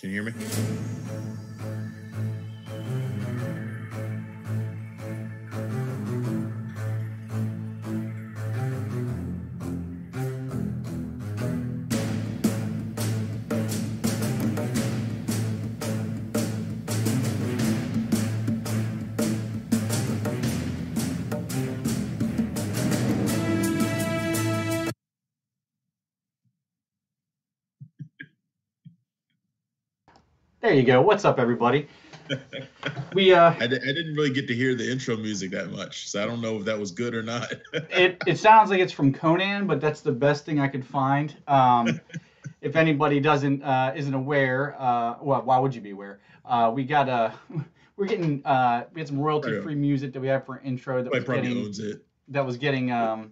Can you hear me? There you go. What's up, everybody? We I didn't really get to hear the intro music that much, so I don't know if that was good or not. it sounds like it's from Conan, but that's the best thing I could find. If anybody doesn't isn't aware, well, why would you be aware? We got we're getting we had some royalty-free music that we have for intro that probably owns it. That was getting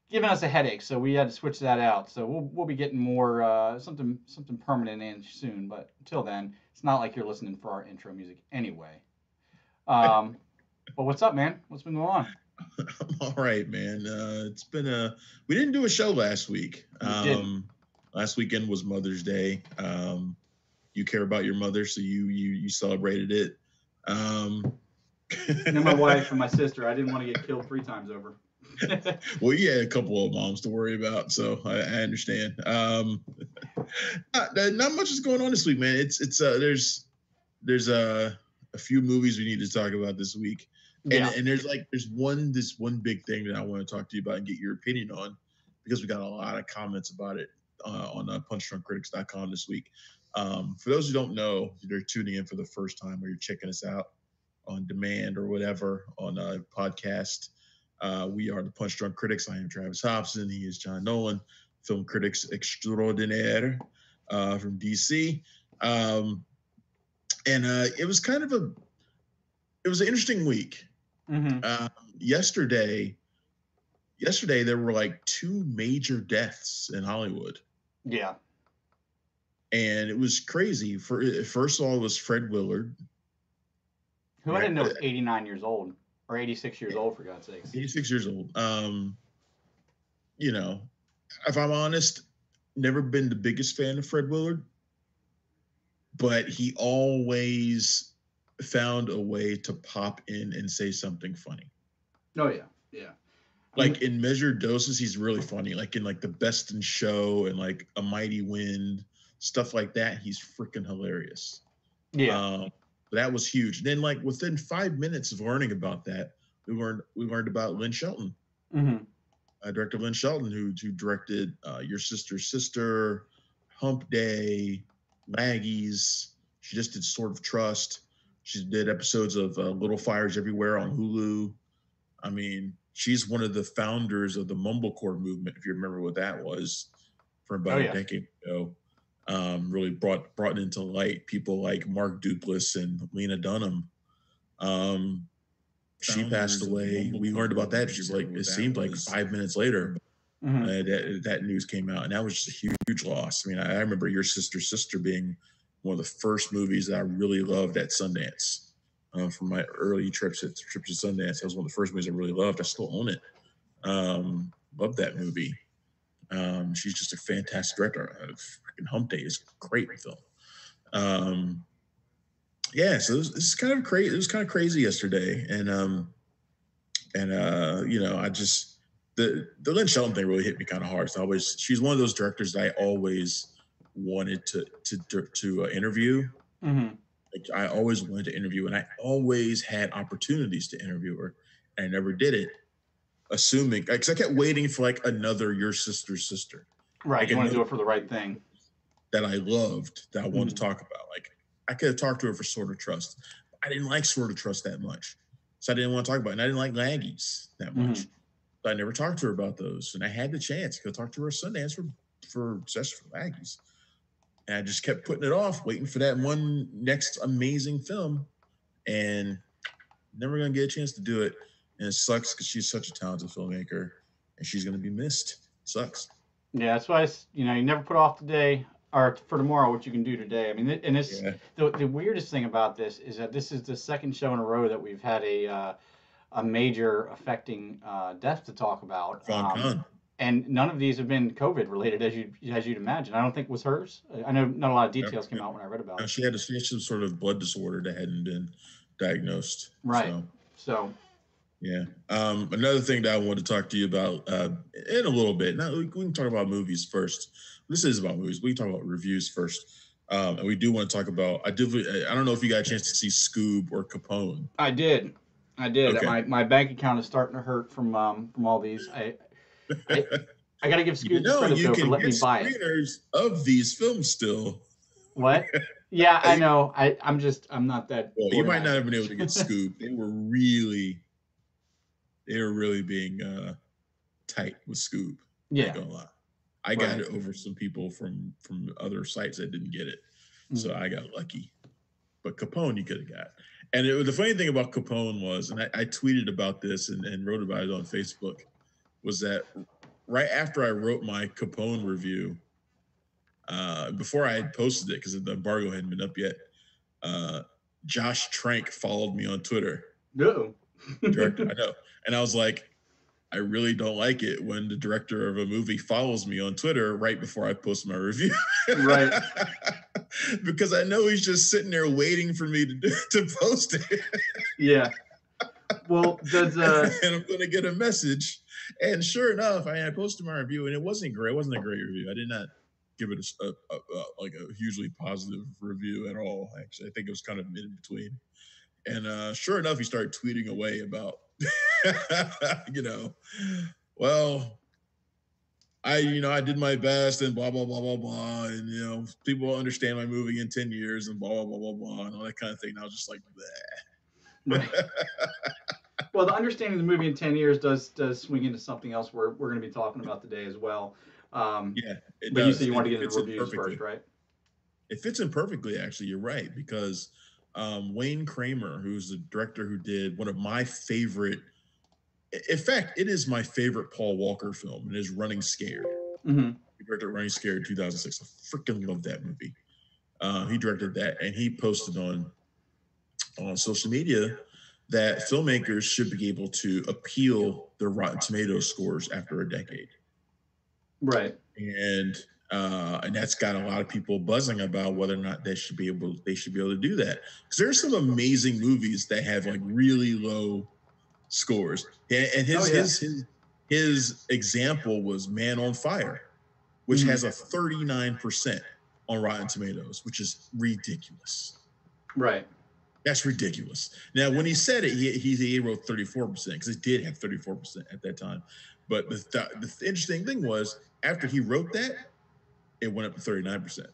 giving us a headache, so we had to switch that out. So we'll be getting more something permanent in soon. But until then, it's not like you're listening for our intro music anyway. But what's up, man? What's been going on? I'm all right, man. It's been we didn't do a show last week. Last weekend was Mother's Day. You care about your mother, so you celebrated it. And my wife and my sister. I didn't want to get killed 3 times over. Well, you had a couple of moms to worry about, so I understand. Not much is going on this week, man. It's there's a few movies we need to talk about this week, and there's one big thing that I want to talk to you about and get your opinion on, because we got a lot of comments about it on punchdrunkcritics.com this week. For those who don't know, they're tuning in for the first time, or you're checking us out on demand or whatever on a podcast. We are the Punch Drunk Critics. I am Travis Hobson. He is John Nolan, film critics extraordinaire from DC. And it was it was an interesting week. Mm-hmm. Yesterday there were like 2 major deaths in Hollywood. Yeah. And it was crazy. First of all, it was Fred Willard, who I didn't know was 89 years old. Or 86 years old, for God's sakes. 86 years old. You know, if I'm honest, never been the biggest fan of Fred Willard, but he always found a way to pop in and say something funny. Oh, yeah. Yeah. Like in measured doses, he's really funny. Like in like The Best in Show and like A Mighty Wind, stuff like that. He's freaking hilarious. Yeah. That was huge. Then, like within 5 minutes of learning about that, we learned about Lynn Shelton, director Lynn Shelton, who directed Your Sister's Sister, Hump Day, Laggies. She just did Sword of Trust. She did episodes of Little Fires Everywhere on Hulu. I mean, she's one of the founders of the mumblecore movement, if you remember what that was, from about a decade ago. Really brought into light people like Mark Duplass and Lena Dunham. She passed away. We learned about that just like it seemed like 5 minutes later. That news came out, and that was just a huge loss. I mean, I remember Your Sister's Sister being one of the first movies that I really loved at Sundance. From my early trips to Sundance, that was one of the first movies I really loved. I still own it. Love that movie. She's just a fantastic director. Freaking Hump Day is a great film. So this is kind of crazy. It was kind of crazy yesterday, and you know, I just the Lynn Shelton thing really hit me kind of hard. So she's one of those directors that I always wanted to interview. Mm-hmm. Like I always wanted to interview, and I always had opportunities to interview her, and I never did it. Assuming, because I kept waiting for like another Your Sister's Sister. Right, like you want to do it for the right thing. That I loved, that I wanted to talk about. Like I could have talked to her for Sword of Trust. I didn't like Sword of Trust that much, so I didn't want to talk about it. And I didn't like Laggies that much, so I never talked to her about those. And I had the chance to go talk to her at Sundance for Laggies, and I just kept putting it off, waiting for that one next amazing film, and never gonna get a chance to do it. And it sucks because she's such a talented filmmaker, and she's gonna be missed. It sucks. Yeah, that's why you never put off today or for tomorrow what you can do today. I mean, and it's the weirdest thing about this is that this is the second show in a row that we've had a major affecting death to talk about. and none of these have been COVID related, as you'd imagine. I don't think it was hers. I know not a lot of details came out when I read about it. She had some sort of blood disorder that hadn't been diagnosed. Right. So yeah. Another thing that I want to talk to you about in a little bit. Now we can talk about movies first. This is about movies. We can talk about reviews first. And we do want to talk about. I don't know if you got a chance to see Scoob or Capone. I did. Okay. My bank account is starting to hurt from all these. I got to give Scoob credit though for letting me buy it. Of these films still. What? Yeah, I know. I'm not that. Well, you might not have been able to get Scoob. They were really being tight with Scoob. Yeah. Not gonna lie. I got it over some people from other sites that didn't get it, so I got lucky. But Capone, you could have got. And the funny thing about Capone was, and I tweeted about this and wrote about it on Facebook, was that right after I wrote my Capone review, before I had posted it because the embargo hadn't been up yet, Josh Trank followed me on Twitter. No. Director, I know. And I was like, I really don't like it when the director of a movie follows me on Twitter right before I post my review. Right. Because I know he's just sitting there waiting for me to post it. Yeah. Well, and I'm going to get a message. And sure enough, I posted my review, and it wasn't great. It wasn't a great review. I did not give it a hugely positive review at all. Actually, I think it was kind of in between. And sure enough, he started tweeting away about, well, I did my best and blah, blah, blah, blah, blah. And, people will understand my movie in 10 years and blah, blah, blah, blah, blah, and all that kind of thing. And I was just like, bleh. Right. Well, the understanding the movie in 10 years does swing into something else we're going to be talking about today as well. But you said you want to get into reviews first, right? It fits in perfectly, actually. You're right, because Wayne Kramer, who's the director who did one of my favorite, in fact, it is my favorite Paul Walker film, and it is Running Scared. Mm-hmm. He directed Running Scared in 2006. I freaking love that movie. He directed that, and he posted on social media that filmmakers should be able to appeal their Rotten Tomatoes scores after a decade. Right. And that's got a lot of people buzzing about whether or not they should be able to do that, because there's some amazing movies that have like really low scores. And his example was Man on Fire, which has a 39% on Rotten Tomatoes, which is ridiculous. Right. That's ridiculous. Now, when he said it, he wrote 34% because it did have 34% at that time. But the interesting thing was, after he wrote that, it went up to 39%.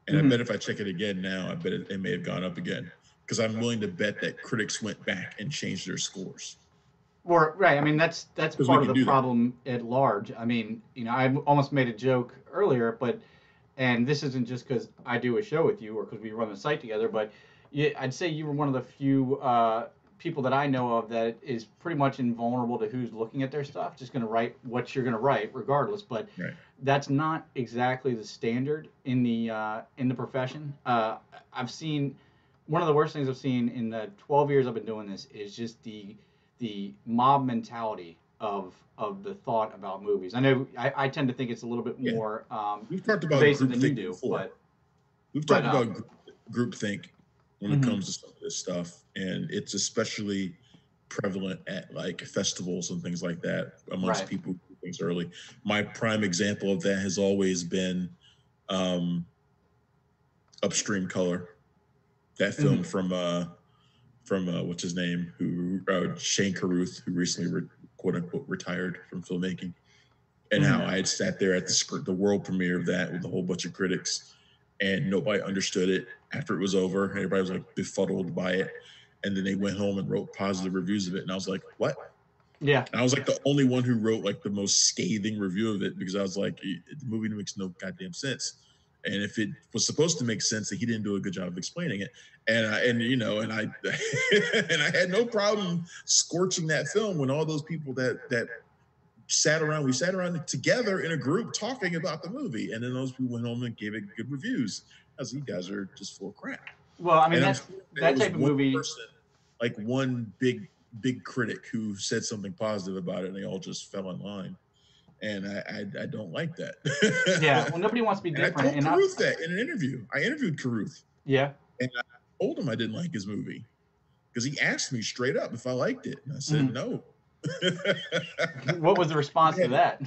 And I bet if I check it again now, I bet it may have gone up again, because I'm willing to bet that critics went back and changed their scores. Well, right. I mean, that's part of the problem at large. I mean, I almost made a joke earlier, and this isn't just because I do a show with you or because we run the site together, but I'd say you were one of the few people that I know of that is pretty much invulnerable to who's looking at their stuff, just going to write what you're going to write regardless. But that's not exactly the standard in the profession. I've seen one of the worst things I've seen in the 12 years I've been doing this is just the mob mentality of the thought about movies. I know I tend to think it's a little bit more we've talked about basic than you do, before. We've talked about groupthink when it comes to some of this stuff, and it's especially prevalent at like festivals and things like that amongst people who do things early. My prime example of that has always been Upstream Color, that film from what's his name, who Shane Carruth, who recently quote unquote retired from filmmaking, and how I had sat there at the world premiere of that with a whole bunch of critics, and nobody understood it after it was over. Everybody was like befuddled by it, and then they went home and wrote positive reviews of it, and I was like, what? Yeah. And I was like the only one who wrote like the most scathing review of it, because I was like, the movie makes no goddamn sense. And if it was supposed to make sense, that he didn't do a good job of explaining it. And I and I had no problem scorching that film when all those people that we sat around together in a group talking about the movie, and then those people went home and gave it good reviews. I was like, you guys are just full of crap. Well, I mean, that type of movie, like one big critic who said something positive about it, and they all just fell in line. and I don't like that. Yeah, well, nobody wants to be And I different, told and Carruth that in an interview. I interviewed Carruth, yeah. and I told him I didn't like his movie because he asked me straight up if I liked it, and I said Mhm. no. What was the response to that?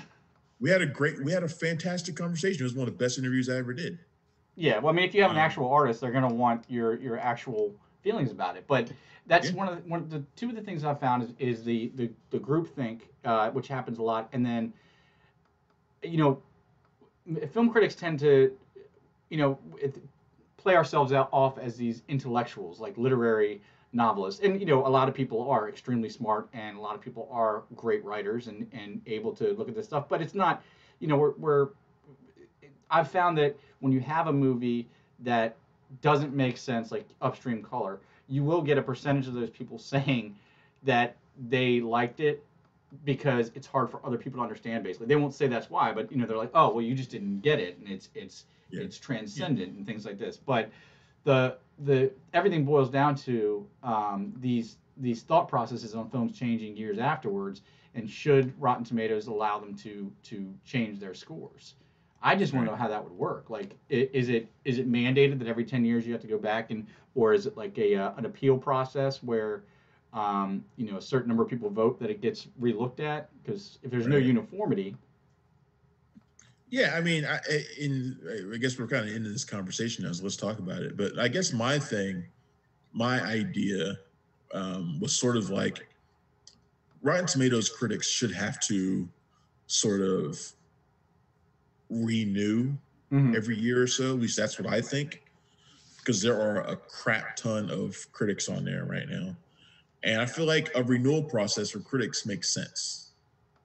We had a fantastic conversation. It was one of the best interviews I ever did. Yeah, well, I mean, if you have an Um, actual artist, they're gonna want your actual feelings about it. But that's yeah, one of the two of the things I've found is the group think, which happens a lot, and then you know, film critics tend to you know play ourselves out off as these intellectuals, like literary novelists, and a lot of people are extremely smart, and a lot of people are great writers and able to look at this stuff. But it's not, we're I've found that when you have a movie that doesn't make sense, like Upstream Color, you will get a percentage of those people saying that they liked it because it's hard for other people to understand. Basically, they won't say that's why, but they're like, oh, well, you just didn't get it, and yeah, it's yeah, transcendent and things like this. But the everything boils down to these thought processes on films changing years afterwards, and should Rotten Tomatoes allow them to change their scores? I just want to right. know how that would work. Like, is it mandated that every 10 years you have to go back, and or is it like an appeal process where a certain number of people vote that it gets relooked at? Because if there's no Right. uniformity, Yeah, I mean, I guess we're kind of into this conversation now, so let's talk about it. But I guess my idea was sort of like Rotten Tomatoes critics should have to sort of renew mm-hmm. every year or so. At least that's what I think, because there are a crap ton of critics on there right now, and I feel like a renewal process for critics makes sense,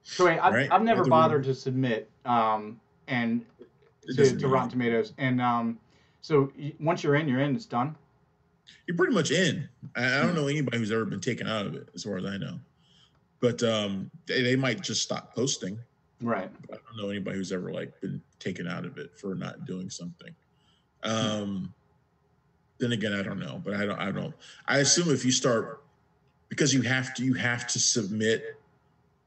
So wait, I've, right? I've You have never bothered to submit and it to, doesn't to mean Rotten anything. Tomatoes, and so once you're in, you're in. It's done. You're pretty much in. I don't Hmm. know anybody who's ever been taken out of it, as far as I know. But they might just stop posting. Right. But I don't know anybody who's ever like been taken out of it for not doing something. Hmm. Um, then again, I don't know. But I don't. I don't. I assume if you start, because you have to submit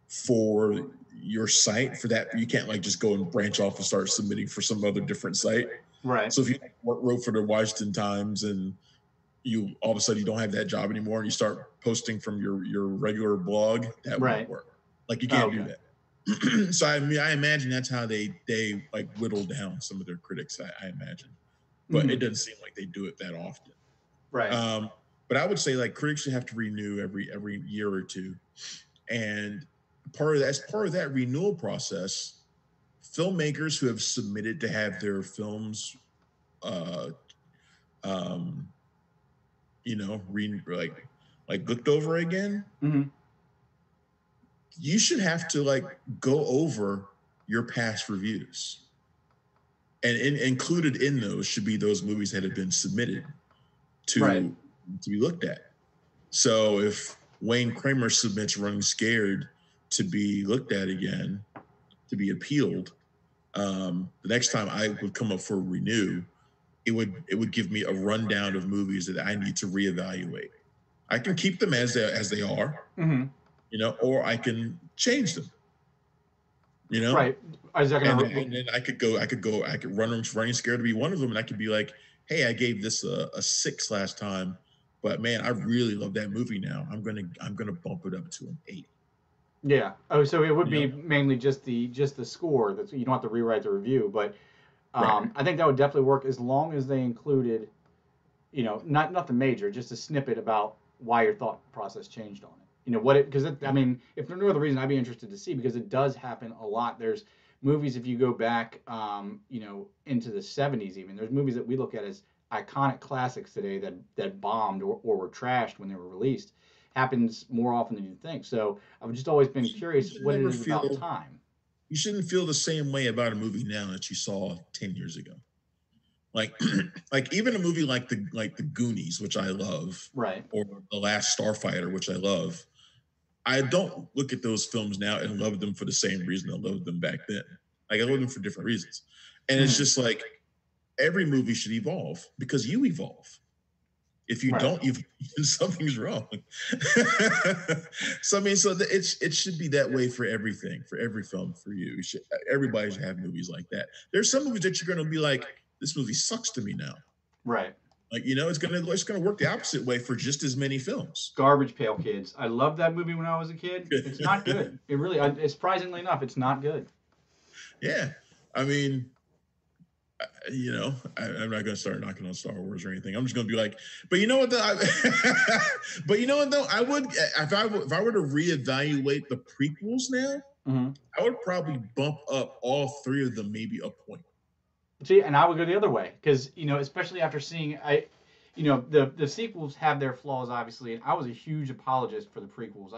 for your site for that. You can't like just go and branch off and start submitting for some other different site. Right. So if you wrote for the Washington Times and you all of a sudden you don't have that job anymore and you start posting from your regular blog, that won't Right. work. Like you Oh, can't do okay. that. So I mean, I imagine that's how they like whittle down some of their critics. I imagine, but Hmm. it doesn't seem like they do it that often. Right. Um, but I would say like critics should have to renew every year or two, and as part of that renewal process, filmmakers who have submitted to have their films, uh, um, like looked over again, Hmm. you should have to like go over your past reviews, and included in those should be those movies that have been submitted Right. to be looked at. So if Wayne Kramer submits Running Scared to be looked at again, to be appealed, the next time I would come up for a renew, it would give me a rundown of movies that I need to reevaluate. I can keep them as they are, Hmm. or I can change them, you know, Right. Is that and gonna? then, and then I could running scared to be one of them, and I could be like, hey, I gave this a 6 last time, but man, I really love that movie now. I'm gonna bump it up to an 8. Yeah. Oh, so it would You know, be mainly just the score. That you don't have to rewrite the review, but right? I think that would definitely work as long as they included, not nothing major, just a snippet about why your thought process changed on it. What it because I Yeah. mean, if for no other reason, I'd be interested to see because it does happen a lot. There's movies if you go back, into the '70s even. There's movies that we look at as iconic classics today that bombed or were trashed when they were released. Happens more often than you think. So I've just always been You curious should what it never is about feel time. you shouldn't feel the same way about a movie now that you saw 10 years ago. Like like even a movie like the Goonies, which I love, Right. or The Last Starfighter, which I love. I don't look at those films now and love them for the same reason I loved them back then. Like I love them for different reasons. And it's Hmm. just like every movie should evolve because you evolve. If you don't, you've something's wrong. So I mean, it should be that way for everything, for every film, for you. Everybody should have movies like that. There's some movies that you're going to be like, this movie sucks to me now. Right. Like, it's gonna work the opposite way for just as many films. Garbage Pail Kids. I loved that movie when I was a kid. It's not good. It really, surprisingly enough, it's not good. Yeah, I mean, I'm not gonna start knocking on Star Wars or anything. I'm just gonna be like, but you know what though? But you know what though? I would if I were to reevaluate the prequels now, I would probably bump up all three of them maybe a point. See, and I would go the other way because especially after seeing the sequels have their flaws obviously, and I was a huge apologist for the prequels.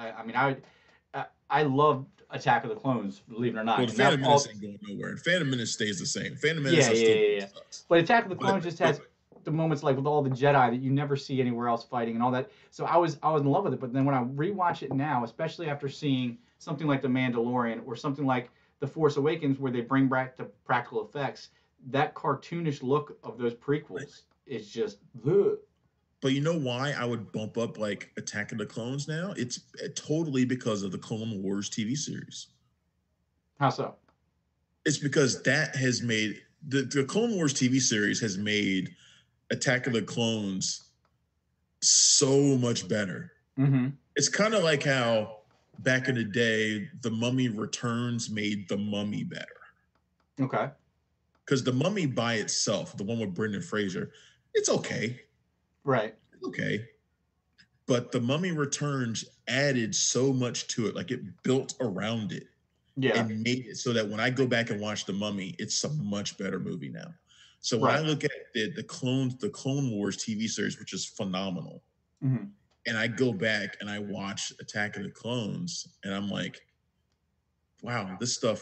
I loved Attack of the Clones, believe it or not. Well, Phantom Menace ain't going nowhere, and Phantom Menace stays the same. Phantom Menace yeah. But Attack of the Clones just has the moments like with all the Jedi that you never see anywhere else fighting and all that. So I was in love with it. But then when I rewatch it now, especially after seeing something like The Mandalorian or something like The Force Awakens, where they bring back the practical effects, that cartoonish look of those prequels is just. Ugh. But you know why I would bump up like Attack of the Clones now? It's totally because of the Clone Wars TV series. How so? It's because that has made the Clone Wars TV series has made Attack of the Clones so much better. It's kind of like how back in the day, The Mummy Returns made The Mummy better. Okay. Because The Mummy by itself, the one with Brendan Fraser, it's okay. Right. Okay. But The Mummy Returns added so much to it. Like it built around it. Yeah. And made it so that when I go back and watch The Mummy, it's a much better movie now. So when I look at the Clone Wars TV series, which is phenomenal, and I go back and I watch Attack of the Clones, and I'm like, wow, this stuff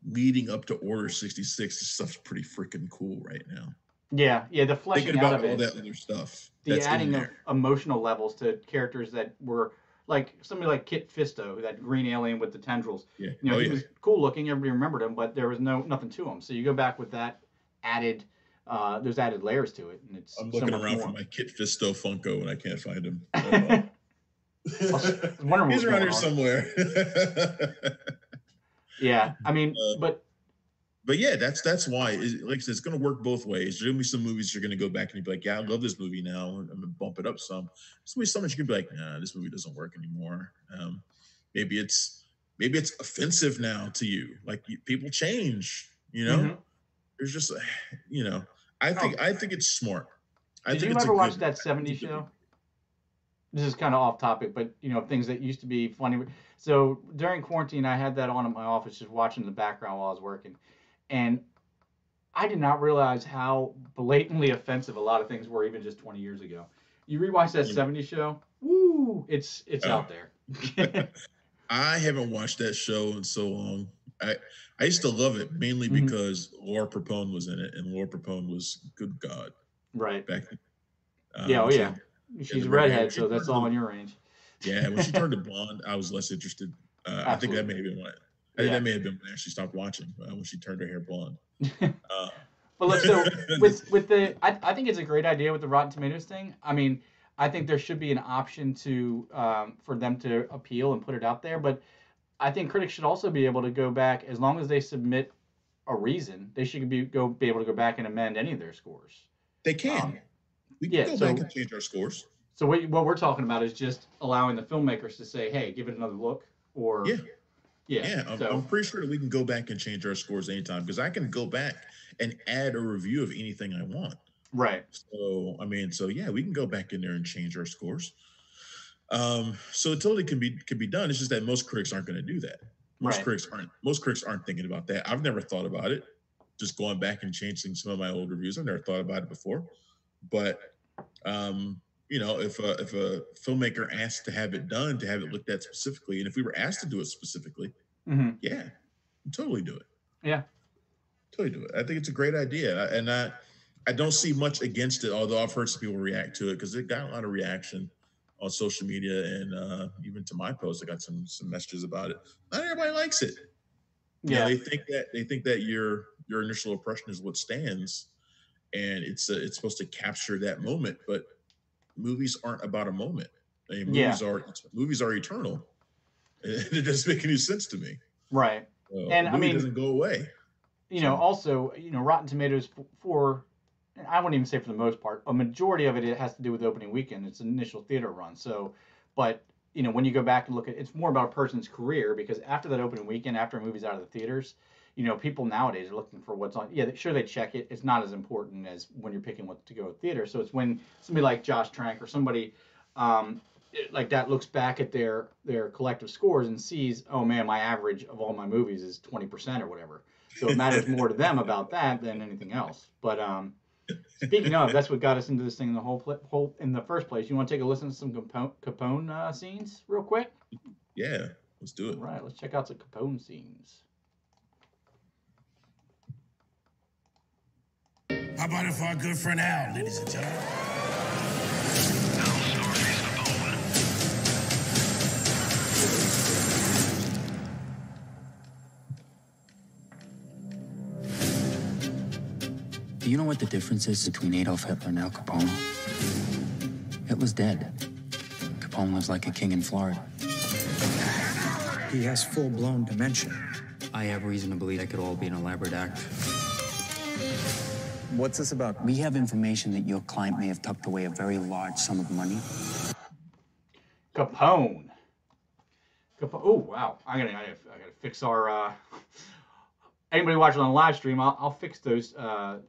leading up to Order 66, this stuff's pretty freaking cool right now. Yeah, the fleshing out of it, all that other stuff, the adding of emotional levels to characters that were like somebody like Kit Fisto, that green alien with the tendrils. Yeah. He was cool looking, everybody remembered him, but there was nothing to him. So you go back with that added, there's added layers to it, and it's. I'm looking around for my Kit Fisto Funko and I can't find him. He's around here somewhere. Yeah, I mean, But yeah, that's why. Like I said, it's going to work both ways. There's going to be some movies you're going to go back and you'll be like, yeah, I love this movie now. I'm going to bump it up some. There's going to be some that you're going to be like, nah, this movie doesn't work anymore. Maybe it's offensive now to you. Like people change, There's just, I think it's smart. Did you ever watch that 70s show? This is kind of off topic, but things that used to be funny. So during quarantine, I had that on in my office, just watching in the background while I was working. And I did not realize how blatantly offensive a lot of things were even just 20 years ago. You rewatch that 70s show, woo, it's out there. I haven't watched that show in so long. I used to love it mainly because Laura Prepone was in it, and Laura Prepone was good God. Right. Back then. Yeah. She's a redhead, so that's all in your range. Yeah, when she turned to blonde, I was less interested. I think that may have been that may have been when I actually stopped watching when she turned her hair blonde. But look, so with the, I think it's a great idea with the Rotten Tomatoes thing. I mean, I think there should be an option to for them to appeal and put it out there. But I think critics should also be able to go back as long as they submit a reason. They should be able to go back and amend any of their scores. They can. We can go back and change our scores. So what we're talking about is just allowing the filmmakers to say, hey, give it another look, or I'm pretty sure that we can go back and change our scores anytime because I can go back and add a review of anything I want. Right. So we can go back in there and change our scores. So it totally can be done. It's just that most critics aren't going to do that. Most critics aren't thinking about that. I've never thought about it. Just going back and changing some of my old reviews. I've never thought about it before. But if a filmmaker asked to have it done, to have it looked at specifically, and if we were asked to do it specifically, yeah, totally do it. Yeah, totally do it. I think it's a great idea, and I don't see much against it. Although I've heard some people react to it because it got a lot of reaction on social media, and even to my post, I got some messages about it. Not everybody likes it. Yeah, they think that your initial impression is what stands, and it's supposed to capture that moment, but movies aren't about a moment. I mean, Yeah. movies are eternal. It doesn't make any sense to me. Right. A And I movie mean, doesn't go away. So also, Rotten Tomatoes for I wouldn't even say for the most part, a majority of it has to do with opening weekend. It's an initial theater run. So, but when you go back and look at it's more about a person's career because after that opening weekend, after a movie's out of the theaters, people nowadays are looking for what's on. Yeah, sure they check it. It's not as important as when you're picking what to go to theater. So it's when somebody like Josh Trank or somebody like that looks back at their collective scores and sees, oh man, my average of all my movies is 20% or whatever. So it matters more to them about that than anything else. But speaking of, that's what got us into this thing in the whole in the first place. You want to take a listen to some Capone scenes real quick? yeah, let's do All it. right, let's check out some Capone scenes. How about it for our good friend Al, ladies and gentlemen? Do you know what the difference is between Adolf Hitler and Al Capone? Hitler's dead. Capone lives like a king in Florida. He has full-blown dementia. I have reason to believe that could all be an elaborate act. What's this about? We have information that your client may have tucked away a very large sum of money. Capone. Oh wow! I gotta fix our. Anybody watching on the live stream, I'll fix those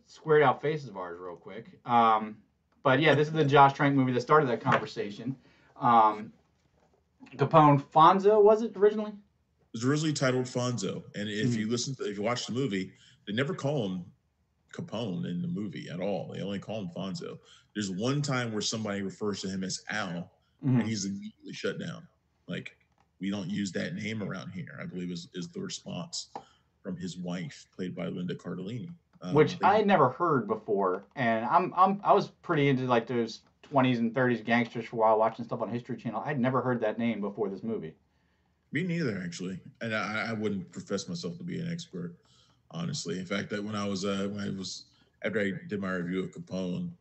squared out faces of ours real quick. But yeah, this is the Josh Trank movie that started that conversation. Capone Fonzo, was it originally? It was originally titled Fonzo, and if you watch the movie, they never call him Capone in the movie at all. They only call him Fonzo. There's one time where somebody refers to him as Al, and he's immediately shut down. Like, we don't use that name around here, I believe is the response from his wife, played by Linda Cardellini. Which I had never heard before, and I was pretty into like those 20s and 30s gangsters for a while, watching stuff on History Channel. I'd never heard that name before this movie. Me neither, actually, and I wouldn't profess myself to be an expert, honestly. In fact, that when I was after I did my review of Capone,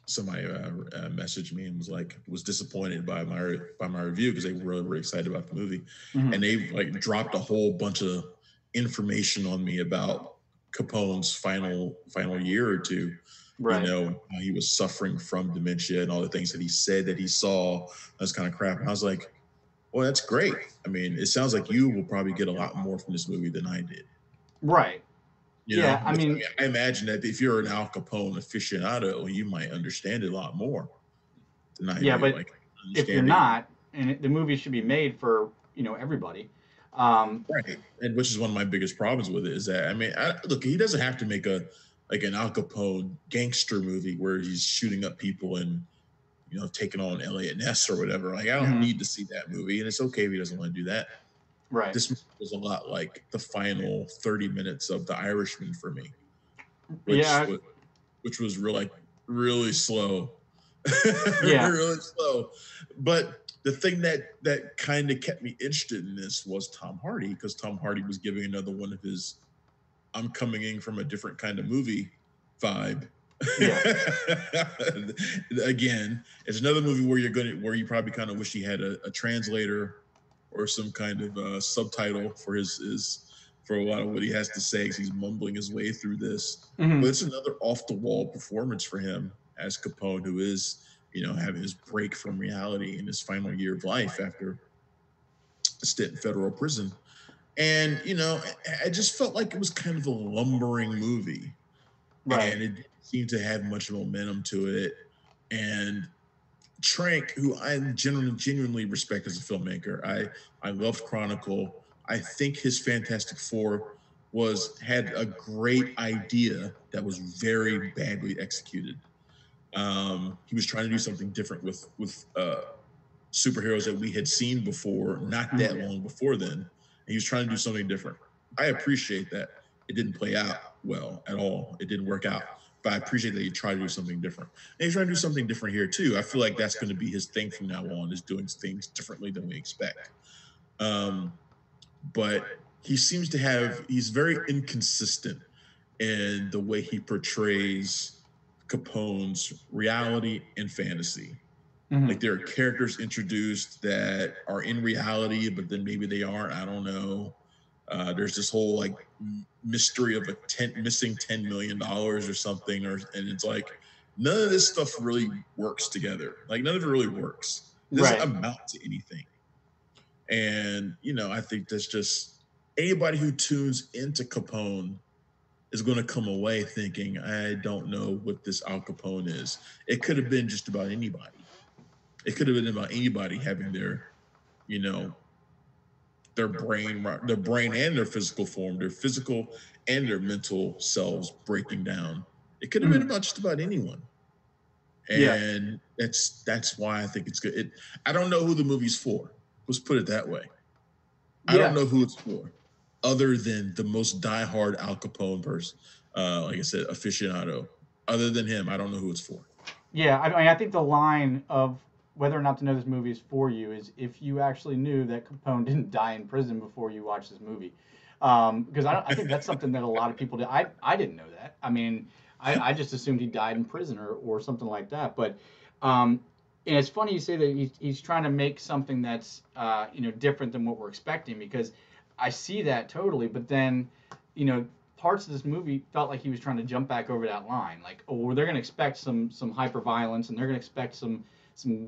somebody messaged me and was disappointed by my review because they were excited about the movie, and they like dropped a whole bunch of information on me about Capone's final year or two. Right. How he was suffering from dementia and all the things that he said that he saw, this kind of crap. And I was like, well, that's great. I mean, it sounds like you will probably get a lot more from this movie than I did. Right. I mean, I imagine that if you're an Al Capone aficionado, you might understand it a lot more than I do. Yeah, but if you're not, and the movie should be made for everybody. Right, and which is one of my biggest problems with it is that look, he doesn't have to make an Al Capone gangster movie where he's shooting up people and taking on Elliot Ness or whatever. Like, I don't need to see that movie, and it's okay if he doesn't want to do that. Right. This was a lot like the final 30 minutes of The Irishman for me, which was really slow. Yeah, really slow. But the thing that kind of kept me interested in this was Tom Hardy, because Tom Hardy was giving another one of his "I'm coming in from a different kind of movie" vibe. Yeah. Again, it's another movie where you probably kind of wish he had a translator or some kind of subtitle for for a lot of what he has to say, because he's mumbling his way through this. But it's another off the wall performance for him as Capone, who is having his break from reality in his final year of life after a stint in federal prison. And I just felt like it was kind of a lumbering movie. right. And it didn't seem to have much momentum to it. And Trank, who I genuinely respect as a filmmaker, I loved Chronicle. I think his Fantastic Four had a great idea that was very badly executed. He was trying to do something different with superheroes that we had seen before, not that long before then. And he was trying to do something different. I appreciate that. It didn't play out well at all. It didn't work out. But I appreciate that he tried to do something different. And he's trying to do something different here too. I feel like that's going to be his thing from now on, is doing things differently than we expect. But he's very inconsistent in the way he portrays Capone's reality and fantasy. Mhm. Like there are characters introduced that are in reality, but then maybe they aren't. I don't know. There's this whole like mystery of missing $10 million or something, and it's like none of this stuff really works together. Like none of it really works. It doesn't Right. amount to anything. And I think that's just anybody who tunes into Capone is going to come away thinking, I don't know what this Al Capone is. It could have been just about anybody. It could have been about anybody having you know, their brain and their physical form, their physical and their mental selves breaking down. It could have been Mhm. about just about anyone. Yeah. And that's why I think it's good. I don't know who the movie's for. Let's put it that way. I don't Yeah. know who it's for, other than the most diehard Al Capone person. Like I said, aficionado. Other than him, I don't know who it's for. Yeah, I mean, I think the line of whether or not to know this movie is for you is if you actually knew that Capone didn't die in prison before you watched this movie. Because I think that's something that a lot of people did. I didn't know that. I mean, I just assumed he died in prison or something like that. But and it's funny you say that he's trying to make something that's different than what we're expecting, because I see that totally. But then parts of this movie felt like he was trying to jump back over that line. Like, oh, they're going to expect some hyper violence, and they're going to expect some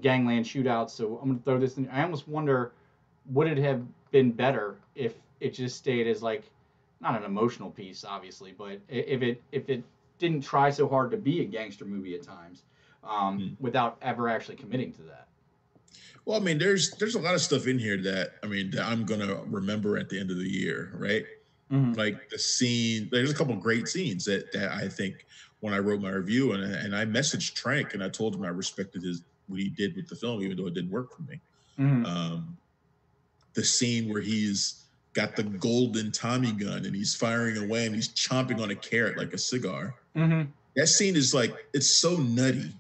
gangland shootouts. So I'm going to throw this in. I almost wonder, would it have been better if it just stayed as like not an emotional piece, obviously, but if it didn't try so hard to be a gangster movie at times, without ever actually committing to that. Well, I mean, there's a lot of stuff in here that that I'm gonna remember at the end of the year, right? Mm-hmm. Like the scene. There's a couple of great scenes that I think when I wrote my review and I messaged Trank and I told him I respected what he did with the film, even though it didn't work for me. Mm-hmm. The scene where he's got the golden Tommy gun and he's firing away and he's chomping on a carrot like a cigar. Mm-hmm. That scene is like, it's so nutty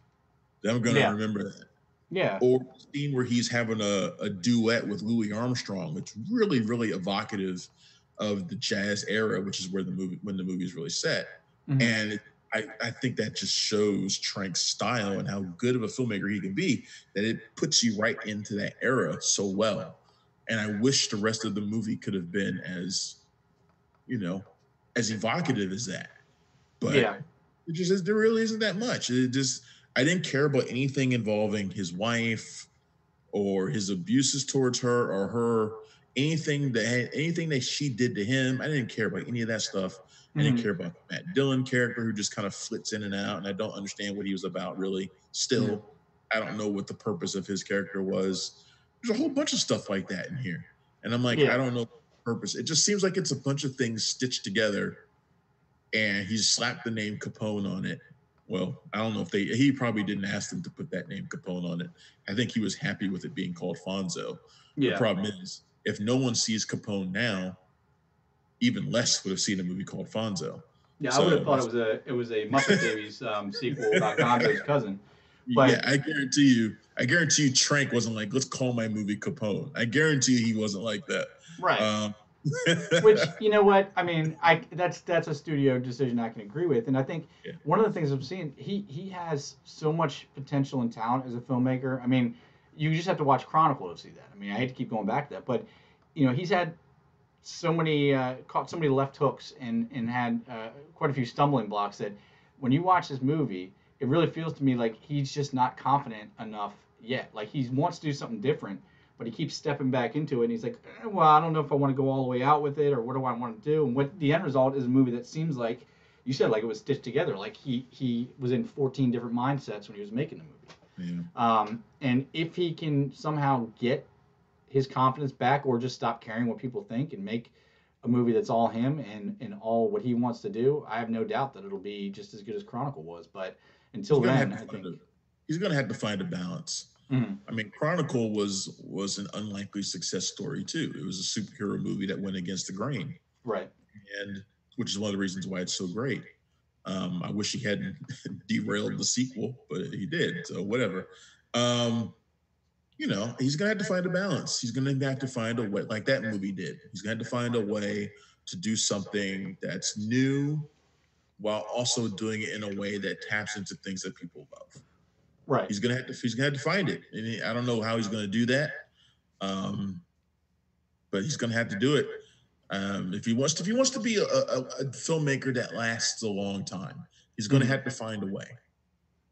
that I'm gonna Yeah. remember that. Yeah. Or the scene where he's having a duet with Louis Armstrong. It's really, really evocative of the jazz era, which is when the movie is really set. Mm-hmm. And I think that just shows Trank's style and how good of a filmmaker he can be, that it puts you right into that era so well. And I wish the rest of the movie could have been as evocative as that. But Yeah. it just is, there really isn't that much. I didn't care about anything involving his wife or his abuses towards her or her anything that she did to him. I didn't care about any of that stuff. I didn't care about the Matt Dillon character who just kind of flits in and out, and I don't understand what he was about really. Still, I don't know what the purpose of his character was. There's a whole bunch of stuff like that in here, and I'm like, I don't know the purpose. It just seems like it's a bunch of things stitched together, and he slapped the name Capone on it. Well, I don't know if he probably didn't ask them to put that name Capone on it. I think he was happy with it being called Fonzo. Yeah. The problem is, if no one sees Capone now, even less would have seen a movie called Fonzo. Yeah, I would have thought it was a Muppet Babies sequel about Gonzo's cousin. But yeah, I guarantee you, Trank wasn't like, let's call my movie Capone. I guarantee you he wasn't like that. Right. Which, you know what? I mean, that's a studio decision I can agree with. And I think one of the things I'm seeing, he has so much potential and talent as a filmmaker. I mean, you just have to watch Chronicle to see that. I mean, I hate to keep going back to that, but he's had so many caught so many left hooks and had quite a few stumbling blocks that when you watch this movie, it really feels to me like he's just not confident enough yet. Like he wants to do something different, but he keeps stepping back into it. And he's like, well, I don't know if I want to go all the way out with it, or what do I want to do? And what the end result is a movie that seems like you said, like it was stitched together. Like he was in 14 different mindsets when he was making the movie. Yeah. And if he can somehow get his confidence back, or just stop caring what people think and make a movie that's all him and all what he wants to do, I have no doubt that it'll be just as good as Chronicle was. But until then, I think he's going to have to find a balance. Mm-hmm. I mean, Chronicle was an unlikely success story too. It was a superhero movie that went against the grain, right? And which is one of the reasons why it's so great. I wish he hadn't derailed the sequel, but he did. So whatever. He's gonna have to find a balance. He's gonna have to find a way, like that movie did. He's gonna have to find a way to do something that's new, while also doing it in a way that taps into things that people love. Right. He's gonna have to find it, and I don't know how he's gonna do that, but he's gonna have to do it. If he wants to be a filmmaker that lasts a long time, he's gonna have to find a way.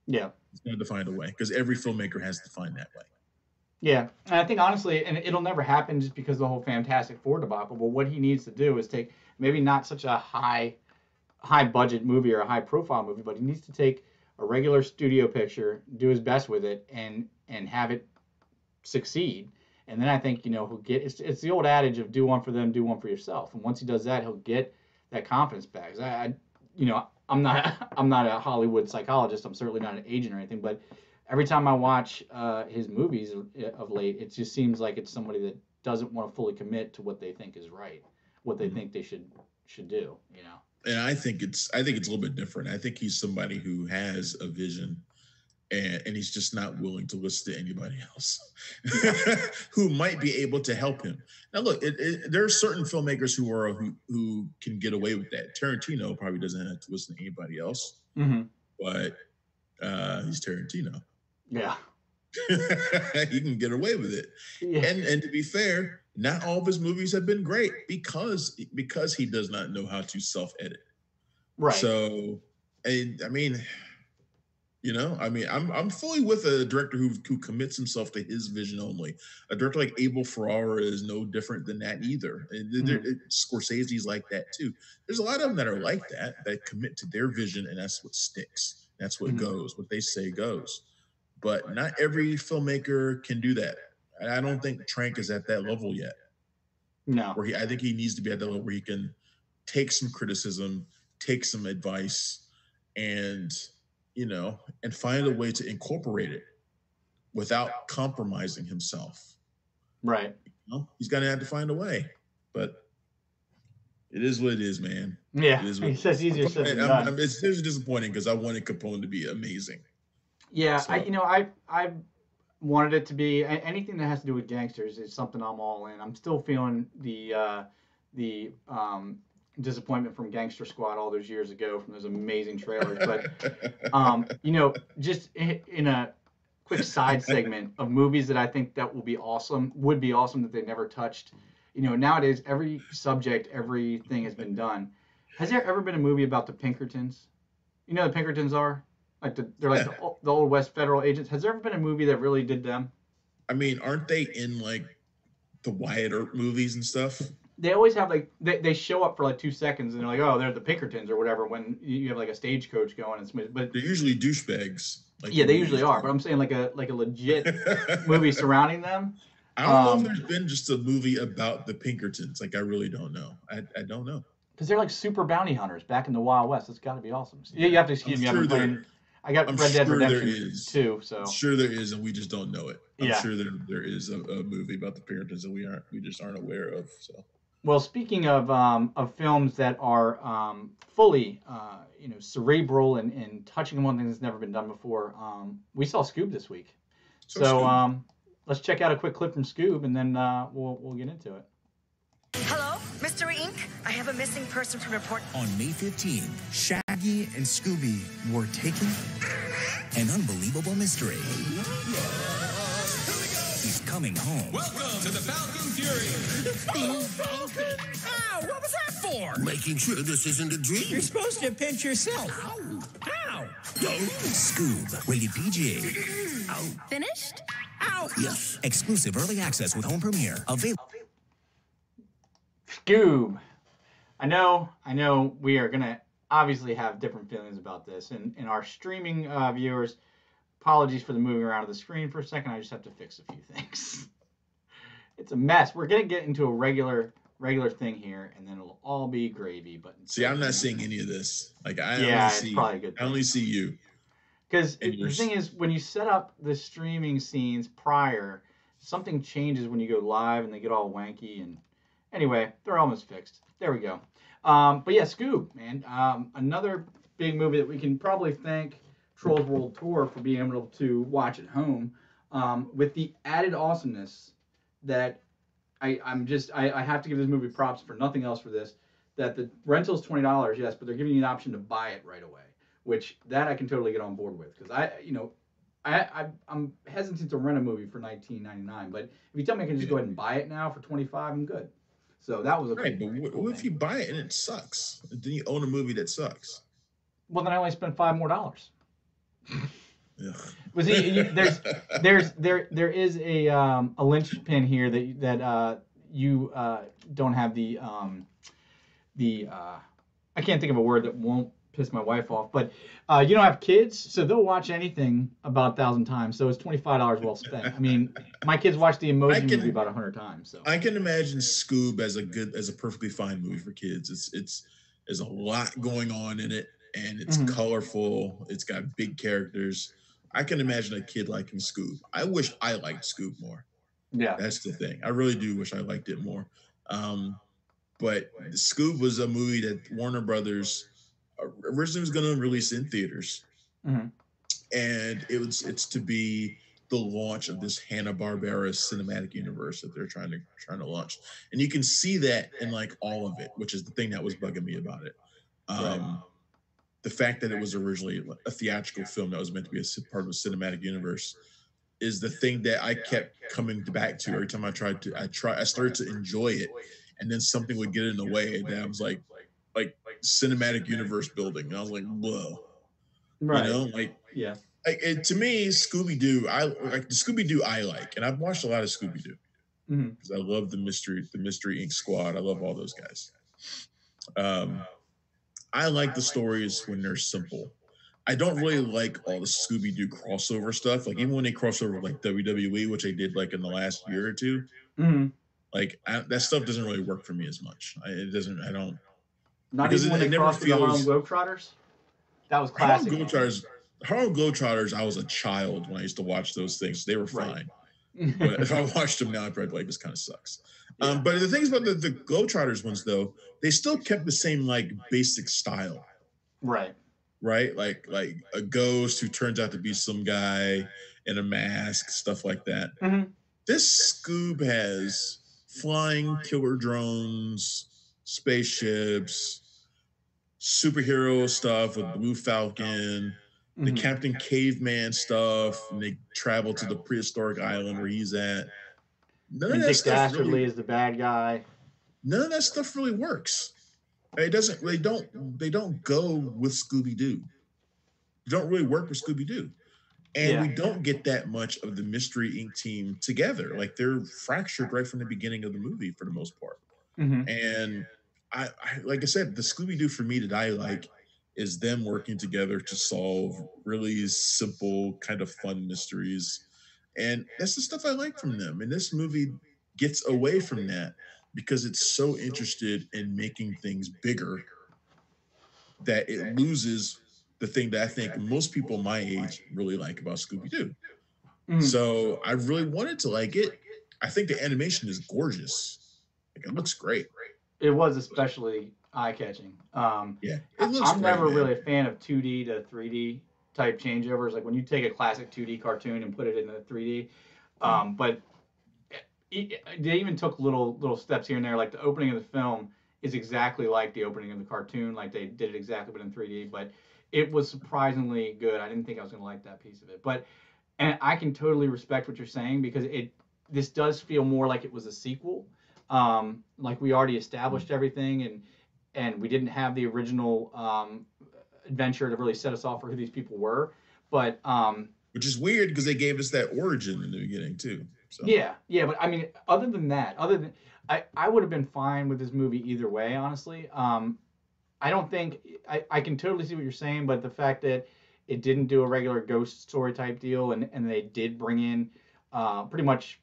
Yeah. He's gonna have to find a way because every filmmaker has to find that way. Yeah, and I think honestly, and it'll never happen just because of the whole Fantastic Four debacle. But what he needs to do is take maybe not such a high budget movie or a high profile movie, but he needs to take a regular studio picture, do his best with it, and have it succeed. And then I think he'll get it's the old adage of do one for them, do one for yourself. And once he does that, he'll get that confidence back. 'Cause I'm not a Hollywood psychologist. I'm certainly not an agent or anything, but every time I watch his movies of late, it just seems like it's somebody that doesn't want to fully commit to what they think is right, what they think they should do. And I think it's a little bit different. I think he's somebody who has a vision, and he's just not willing to listen to anybody else who might be able to help him. Now, look, there are certain filmmakers who can get away with that. Tarantino probably doesn't have to listen to anybody else, but he's Tarantino. Yeah. He can get away with it. Yeah. And to be fair, not all of his movies have been great because he does not know how to self-edit. Right. So, I'm fully with a director who commits himself to his vision only. A director like Abel Ferrara is no different than that either. And Scorsese's like that too. There's a lot of them that are like that commit to their vision, and that's what sticks. That's what goes. What they say goes. But not every filmmaker can do that. I don't think Trank is at that level yet. No. I think he needs to be at that level where he can take some criticism, take some advice, and find a way to incorporate it without compromising himself. Right. He's gonna have to find a way. But it is what it is, man. Yeah. He says easier said than done. It's disappointing because I wanted Capone to be amazing. Yeah, so. I wanted it to be anything that has to do with gangsters is something I'm all in. I'm still feeling the disappointment from Gangster Squad all those years ago from those amazing trailers. But just in a quick side segment of movies that I think that would be awesome that they never touched. Nowadays every subject, everything has been done. Has there ever been a movie about the Pinkertons? You know who the Pinkertons are? They're like the old West federal agents. Has there ever been a movie that really did them? I mean, aren't they in like the Wyatt Earp movies and stuff? They always have they show up for like 2 seconds and they're like, oh, they're the Pinkertons or whatever. When you have like a stagecoach going, but they're usually douchebags. They usually are. But I'm saying like a legit movie surrounding them. I don't know if there's been just a movie about the Pinkertons. Like I really don't know. I don't know. Because they're like super bounty hunters back in the Wild West. It's got to be awesome. You have to excuse me. I got Red Dead Redemption too. So I'm sure there is, and we just don't know it. I'm sure there is a movie about the Pinkertons that we just aren't aware of. So. Well, speaking of films that are fully cerebral and touching on one thing that's never been done before, we saw Scoob this week. So let's check out a quick clip from Scoob, and then we'll get into it. Hello, Mystery Inc. I have a missing person to report. On May 15th, Shaggy and Scooby were taken an unbelievable mystery. He's coming home. Welcome to the Falcon Fury. Falcon? Ow, what was that for? Making sure this isn't a dream. You're supposed to pinch yourself. Ow. Ow. Scoob, rated PG. Ow. Finished? Ow. Yes. Exclusive early access with home premiere. Available. Scoob. I know we are going to obviously have different feelings about this. And our streaming viewers, apologies for the moving around of the screen for a second. I just have to fix a few things. It's a mess. We're going to get into a regular thing here, and then it'll all be gravy. But see, I'm not seeing any of this. Like I only see you. Because the thing is, when you set up the streaming scenes prior, something changes when you go live, and they get all wanky. And anyway, they're almost fixed. There we go. But yeah, Scoob, man, another big movie that we can probably thank Trolls World Tour for being able to watch at home, with the added awesomeness that I have to give this movie props for nothing else for this. that the rental's $20, yes, but they're giving you an option to buy it right away, which that I can totally get on board with because I'm hesitant to rent a movie for $19.99, but if you tell me I can just go ahead and buy it now for $25, I'm good. So that was a right. But what if you buy it and it sucks? Then you own a movie that sucks. Well, then I only spent $5 more. Ugh. Well, see, there is a linchpin here that you don't have the I can't think of a word that won't piss my wife off, but you don't have kids, so they'll watch anything about 1,000 times. So it's $25 well spent. I mean, my kids watch the Emoji Movie about 100 times. So I can imagine Scoob as a perfectly fine movie for kids. There's a lot going on in it, and it's colorful. It's got big characters. I can imagine a kid liking Scoob. I wish I liked Scoob more. Yeah, that's the thing. I really do wish I liked it more. But Scoob was a movie that Warner Brothers originally was going to release in theaters, and it's to be the launch of this Hanna-Barbera cinematic universe that they're trying to launch, and you can see that in like all of it, which is the thing that was bugging me about it. The fact that it was originally a theatrical film that was meant to be a part of a cinematic universe is the thing that I kept coming back to every time I started to enjoy it, and then something would get in the way, and I was like cinematic universe building, and I was like, whoa, right? You know, to me, Scooby-Doo, I like the Scooby-Doo I like, and I've watched a lot of Scooby-Doo because I love the Mystery Inc. squad. I love all those guys. I like the stories when they're simple. I don't really like all the Scooby-Doo crossover stuff. Like even when they cross over like WWE, which they did like in the last year or two, that stuff doesn't really work for me as much. It doesn't. I don't. Not even when they crossed with the Harlem Globetrotters. That was classic. Harlem Globetrotters. I was a child when I used to watch those things. They were fine. But if I watched them now, I'd probably be like, this kind of sucks. Yeah. But the things about the Globetrotters ones, though, they still kept the same like basic style. Right. Like a ghost who turns out to be some guy in a mask, stuff like that. This Scoob has flying killer drones, spaceships, superhero stuff with Blue Falcon, the Captain Caveman stuff, and they travel to the prehistoric island where he's at. None of that stuff Dastardly is the bad guy. None of that stuff really works. It doesn't. They don't go with Scooby-Doo. They don't really work with Scooby-Doo, and we don't get that much of the Mystery Inc. team together. Like they're fractured right from the beginning of the movie for the most part. And I like I said, the Scooby-Doo for me that I like is them working together to solve really simple, kind of fun mysteries. And that's the stuff I like from them. And this movie gets away from that because it's so interested in making things bigger that it loses the thing that I think most people my age really like about Scooby-Doo. So I really wanted to like it. I think the animation is gorgeous. Like, it looks great. It was especially eye-catching. It looks I'm never really a fan of 2D to 3D type changeovers. Like when you take a classic 2D cartoon and put it into 3D. But they even took little steps here and there. Like the opening of the film is exactly like the opening of the cartoon. Like they did it exactly, but in 3D. But it was surprisingly good. I didn't think I was going to like that piece of it. And I can totally respect what you're saying because this does feel more like it was a sequel. Like we already established everything and we didn't have the original adventure to really set us off for who these people were. But which is weird because they gave us that origin in the beginning too. So. Yeah. But I mean, other than I would have been fine with this movie either way, honestly. I don't think I can totally see what you're saying, but the fact that it didn't do a regular ghost story type deal and they did bring in pretty much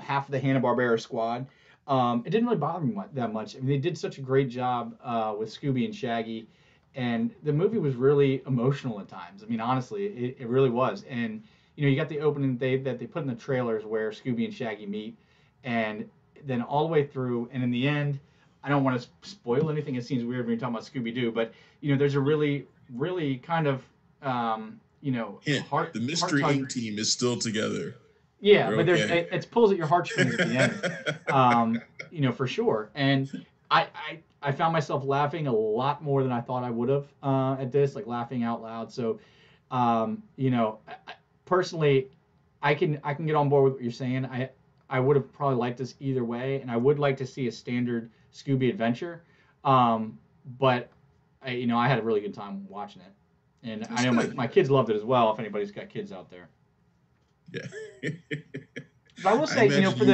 half of the Hanna-Barbera squad. It didn't really bother me that much. I mean, they did such a great job with Scooby and Shaggy, and the movie was really emotional at times. I mean, honestly, it really was. And you got the opening that they put in the trailers where Scooby and Shaggy meet, and then all the way through, and in the end, I don't want to spoil anything. It seems weird when you're talking about Scooby-Doo, but there's a really, really kind of the Mystery Inc. team is still together. Yeah, but it pulls at your heartstrings at the end, for sure. And I I found myself laughing a lot more than I thought I would have at this, like laughing out loud. So, personally, I can get on board with what you're saying. I would have probably liked this either way, and I would like to see a standard Scooby adventure. But I had a really good time watching it, and I know my kids loved it as well. If anybody's got kids out there, Yeah. but I will say, for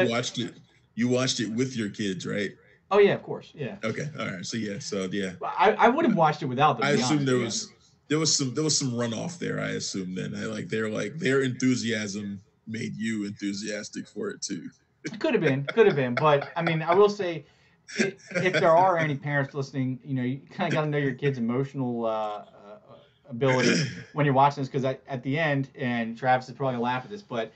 you watched it with your kids, right? Oh yeah, of course, yeah. Okay, all right. So yeah. I would have watched it without them. I assume there was some runoff there. I assume then their enthusiasm made you enthusiastic for it too. It could have been, but I mean, I will say, if there are any parents listening, you kind of got to know your kid's emotional ability when you're watching this, because at the end, and Travis is probably gonna laugh at this, but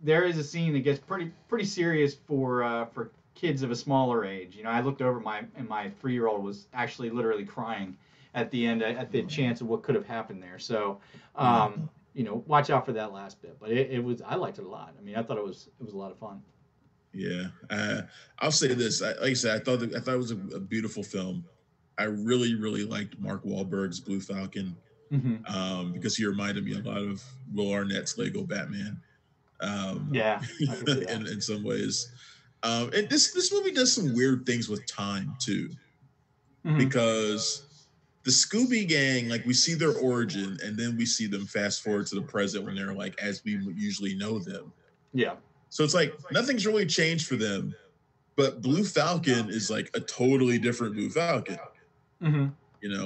there is a scene that gets pretty serious for kids of a smaller age. I looked over and my 3-year-old was actually literally crying at the end at the chance of what could have happened there. So, watch out for that last bit. But I liked it a lot. I mean, I thought it was a lot of fun. Yeah, I'll say this. Like I said, I thought it was a beautiful film. I really, really liked Mark Wahlberg's Blue Falcon, because he reminded me a lot of Will Arnett's Lego Batman. Yeah, I can see that. in some ways. And this movie does some weird things with time too, because the Scooby Gang, like, we see their origin, and then we see them fast forward to the present when they're like as we usually know them. Yeah. So it's like nothing's really changed for them, but Blue Falcon is like a totally different Blue Falcon.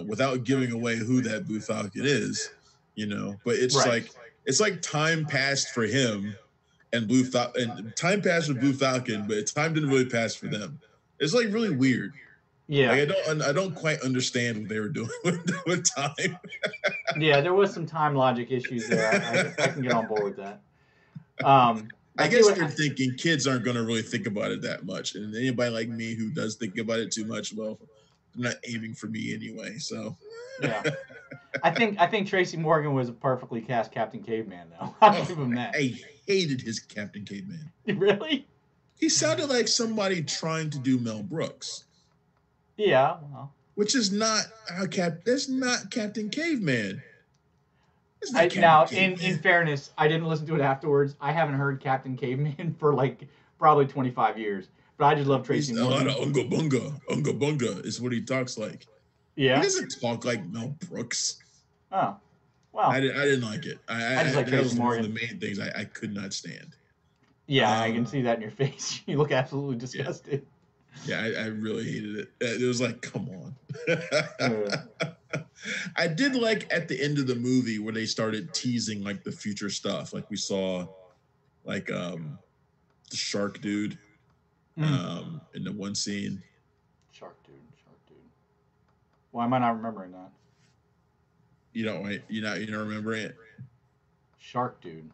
Without giving away who that Blue Falcon is, but it's like time passed for him. And time passed with Blue Falcon, but time didn't really pass for them. It's like really weird. Yeah, like, I don't quite understand what they were doing with time. Yeah, there was some time logic issues there. I can get on board with that. I guess they're thinking kids aren't going to really think about it that much, and anybody like me who does think about it too much, well, they're not aiming for me anyway. So yeah, I think Tracy Morgan was a perfectly cast Captain Caveman, though. I'll give him that. I hated his Captain Caveman. Really? He sounded like somebody trying to do Mel Brooks. Yeah, well. Which is not that's not Captain Caveman. In fairness, I didn't listen to it afterwards. I haven't heard Captain Caveman for like probably 25 years. But I just love Tracy Morgan. A lot of Unga Bunga. Unga Bunga is what he talks like. Yeah. He doesn't talk like Mel Brooks. Oh. Wow. I didn't like it. I just like that was Tracy Morgan. One of the main things I could not stand. Yeah, I can see that in your face. You look absolutely disgusted. Yeah, I really hated it. It was like, come on. I did like at the end of the movie where they started teasing like the future stuff. Like we saw like the shark dude in the one scene. Shark dude. Why am I not remembering that? You don't remember it? Shark dude.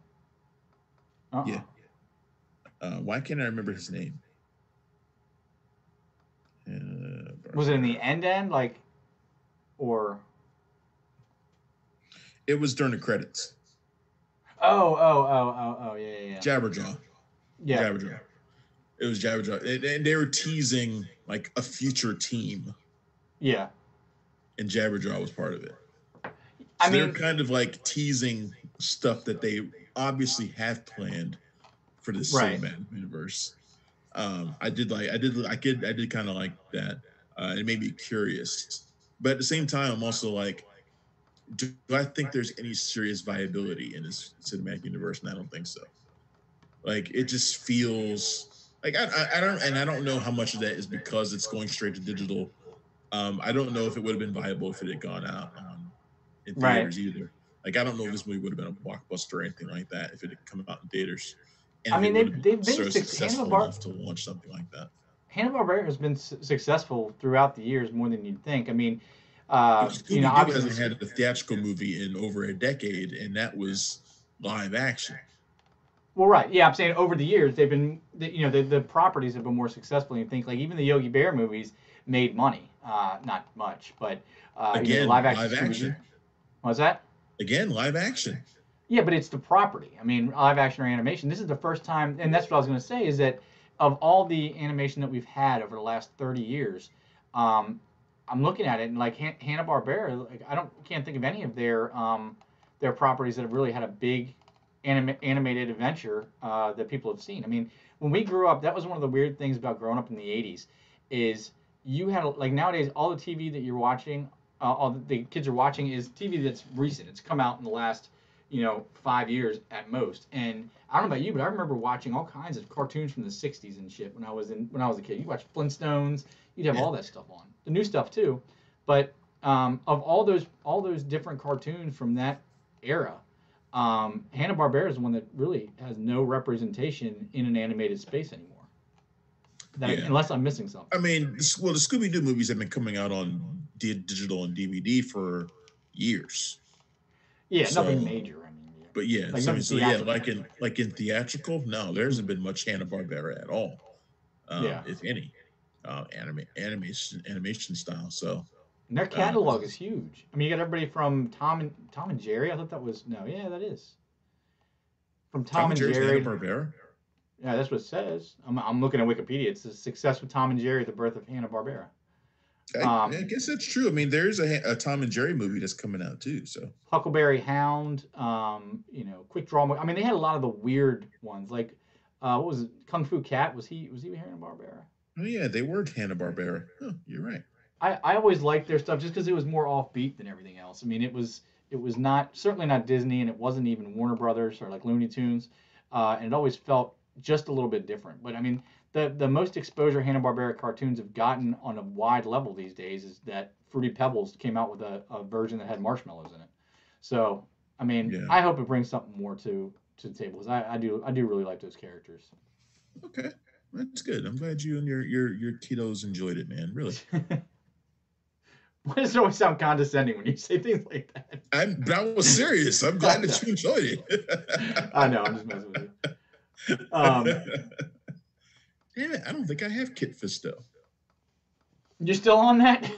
Yeah. Why can't I remember his name? Was it in the end, like, or? It was during the credits. Oh, yeah. Jabberjaw. Yeah. Jabberjaw. It was Jabberjaw. And they were teasing, like, a future team. Yeah. And Jabberjaw was part of it. So they're kind of, like, teasing stuff that they obviously have planned for the cinematic universe. I did kind of like that. It made me curious, but at the same time, I'm also like, do I think there's any serious viability in this cinematic universe? And I don't think so. Like, it just feels like I don't know how much of that is because it's going straight to digital. I don't know if it would have been viable if it had gone out in theaters either. Like, I don't know if this movie would have been a blockbuster or anything like that if it had come out in theaters. And I mean, they've been successful enough to launch something like that. Hanna-Barbera has been successful throughout the years more than you'd think. I mean, Scooby-Doo hasn't had a theatrical movie in over a decade, and that was live action. Well, right, yeah, I'm saying over the years they've been, the properties have been more successful than you think. Like even the Yogi Bear movies made money, not much, but again, live action. What's that? Again, live action. Yeah, but it's the property. I mean, live action or animation. This is the first time, and that's what I was going to say, is that of all the animation that we've had over the last 30 years, I'm looking at it and like Hanna-Barbera, like can't think of any of their properties that have really had a big animated adventure that people have seen. I mean, when we grew up, that was one of the weird things about growing up in the 80s is you had like nowadays all the TV that you're watching, all the kids are watching is TV that's recent. It's come out in the last 5 years at most. And I don't know about you, but I remember watching all kinds of cartoons from the 60s and shit when I was a kid. You watch Flintstones, you'd have all that stuff on. The new stuff too. But of all those different cartoons from that era, Hanna-Barbera is the one that really has no representation in an animated space anymore. Unless I'm missing something. I mean, well, the Scooby-Doo movies have been coming out on digital and DVD for years. Yeah, so, nothing major. I mean, yeah. But yeah, like in theatrical, no, there hasn't been much Hanna-Barbera at all. If any, animation style. So. And their catalog is huge. I mean, you got everybody from Tom and Jerry. I thought that was that is from Tom and Jerry. Hanna-Barbera. Yeah, that's what it says. I'm looking at Wikipedia. It's the success with Tom and Jerry, the birth of Hanna-Barbera. I guess that's true. I mean, there's a Tom and Jerry movie that's coming out too. So Huckleberry Hound, Quick Draw. I mean, they had a lot of the weird ones. Like, what was it? Kung Fu Cat? Was he Hanna-Barbera? Oh yeah, they were Hanna-Barbera. Oh, you're right. I always liked their stuff just because it was more offbeat than everything else. I mean, it was certainly not Disney, and it wasn't even Warner Brothers or like Looney Tunes, and it always felt just a little bit different. But I mean, the most exposure Hanna-Barbera cartoons have gotten on a wide level these days is that Fruity Pebbles came out with a version that had marshmallows in it. So I mean, I hope it brings something more to the table because I do really like those characters. Okay, that's good. I'm glad you and your kiddos enjoyed it, man. Really. Why does it always sound condescending when you say things like that? I was serious. I'm glad that you enjoyed it. I know. I'm just messing with you. Damn it, I don't think I have Kit Fisto. You're still on that?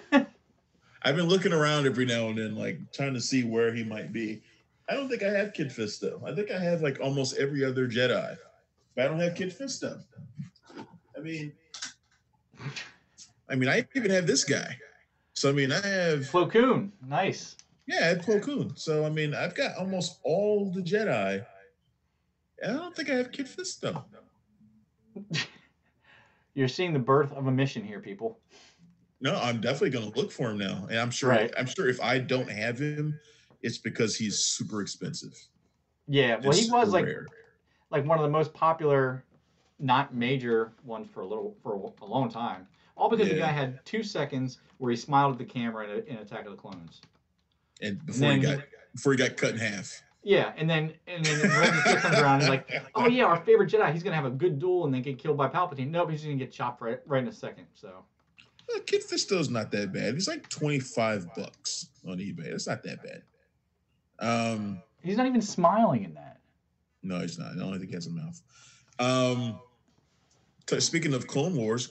I've been looking around every now and then, like trying to see where he might be. I don't think I have Kit Fisto. I think I have like almost every other Jedi, but I don't have Kit Fisto. I mean, I even have this guy. So, I mean, I have... Plo Koon. Nice. Yeah, I have Plo Koon. So, I mean, I've got almost all the Jedi. And I don't think I have Kit Fisto. You're seeing the birth of a mission here, people. No, I'm definitely going to look for him now. And I'm sure if I don't have him, it's because he's super expensive. Yeah, well, he was like one of the most popular, not major ones for a long time. All because the guy had 2 seconds where he smiled at the camera in Attack of the Clones. And before he got cut in half. Yeah, and then when the kid comes around, he's like, "Oh yeah, our favorite Jedi. He's gonna have a good duel and then get killed by Palpatine." Nope, he's gonna get chopped right in a second. So, Kit Fisto's not that bad. He's like $25 on eBay. It's not that bad. He's not even smiling in that. No, he's not. I don't think he has a mouth. Speaking of Clone Wars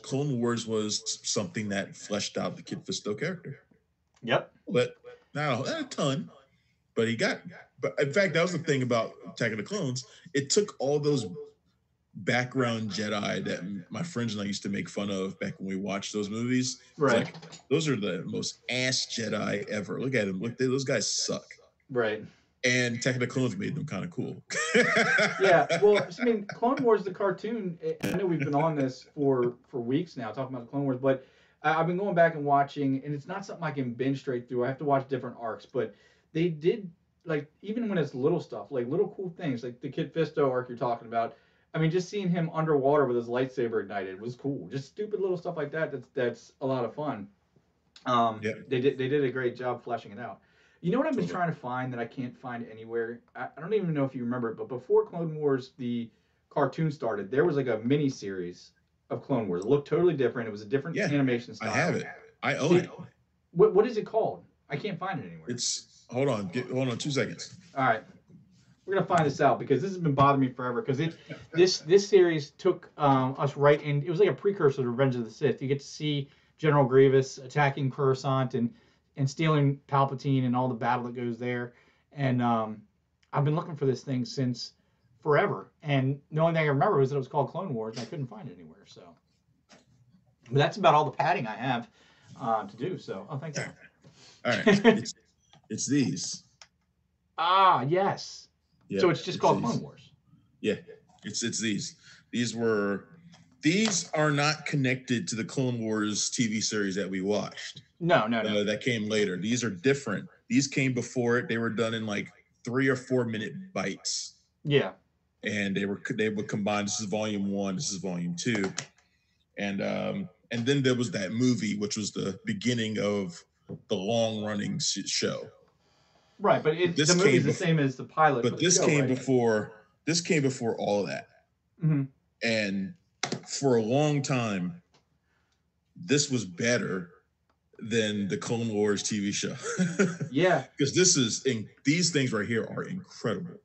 was something that fleshed out the Kit Fisto character. Yep. But not a ton. But but in fact, that was the thing about Attack of the Clones. It took all those background Jedi that my friends and I used to make fun of back when we watched those movies. Right. Like, those are the most ass Jedi ever. Look at them. Look, those guys suck. Right. And Attack of the Clones made them kind of cool. Yeah, well, I mean, Clone Wars, the cartoon, I know we've been on this for weeks now, talking about the Clone Wars, but I've been going back and watching, and it's not something I can binge straight through. I have to watch different arcs, but they did, like, even when it's little stuff, like little cool things, like the Kit Fisto arc you're talking about, I mean, just seeing him underwater with his lightsaber ignited was cool. Just stupid little stuff like that, that's a lot of fun. They did a great job fleshing it out. You know what I've been trying to find that I can't find anywhere? I don't even know if you remember it, but before Clone Wars, the cartoon started, there was like a mini series of Clone Wars. It looked totally different. It was a different animation style. I have it. I own it. What is it called? I can't find it anywhere. Hold on 2 seconds. All right. We're going to find this out because this has been bothering me forever because this series took us right in. It was like a precursor to Revenge of the Sith. You get to see General Grievous attacking Coruscant and stealing Palpatine and all the battle that goes there. And I've been looking for this thing since forever. And the only thing I remember was that it was called Clone Wars, and I couldn't find it anywhere. So, but that's about all the padding I have. to do. So, oh, thank you. All right. It's these. Ah, yes. Yeah, So it's just called these. Clone Wars. Yeah, it's these. These are not connected to the Clone Wars TV series that we watched. No. That came later. These are different. These came before it. They were done in like 3 or 4 minute bites. Yeah. And they would combine. This is volume 1. This is volume 2. And then there was that movie, which was the beginning of the long running show. Right, but the movie is the same as the pilot. But this came before. This came before all of that. Mm-hmm. And for a long time, this was better than the Clone Wars TV show. Yeah, because these things right here are incredible.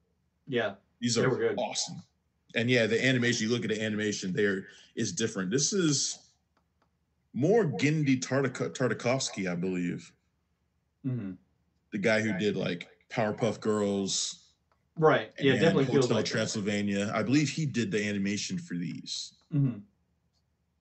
Yeah, these are good. Awesome. And yeah, the animation. You look at the animation; there is different. This is more Genndy Tartakovsky, I believe. Mm-hmm. The guy who did like Powerpuff Girls. Right. Yeah, definitely feels Hotel like Transylvania. That. I believe he did the animation for these. Mm-hmm.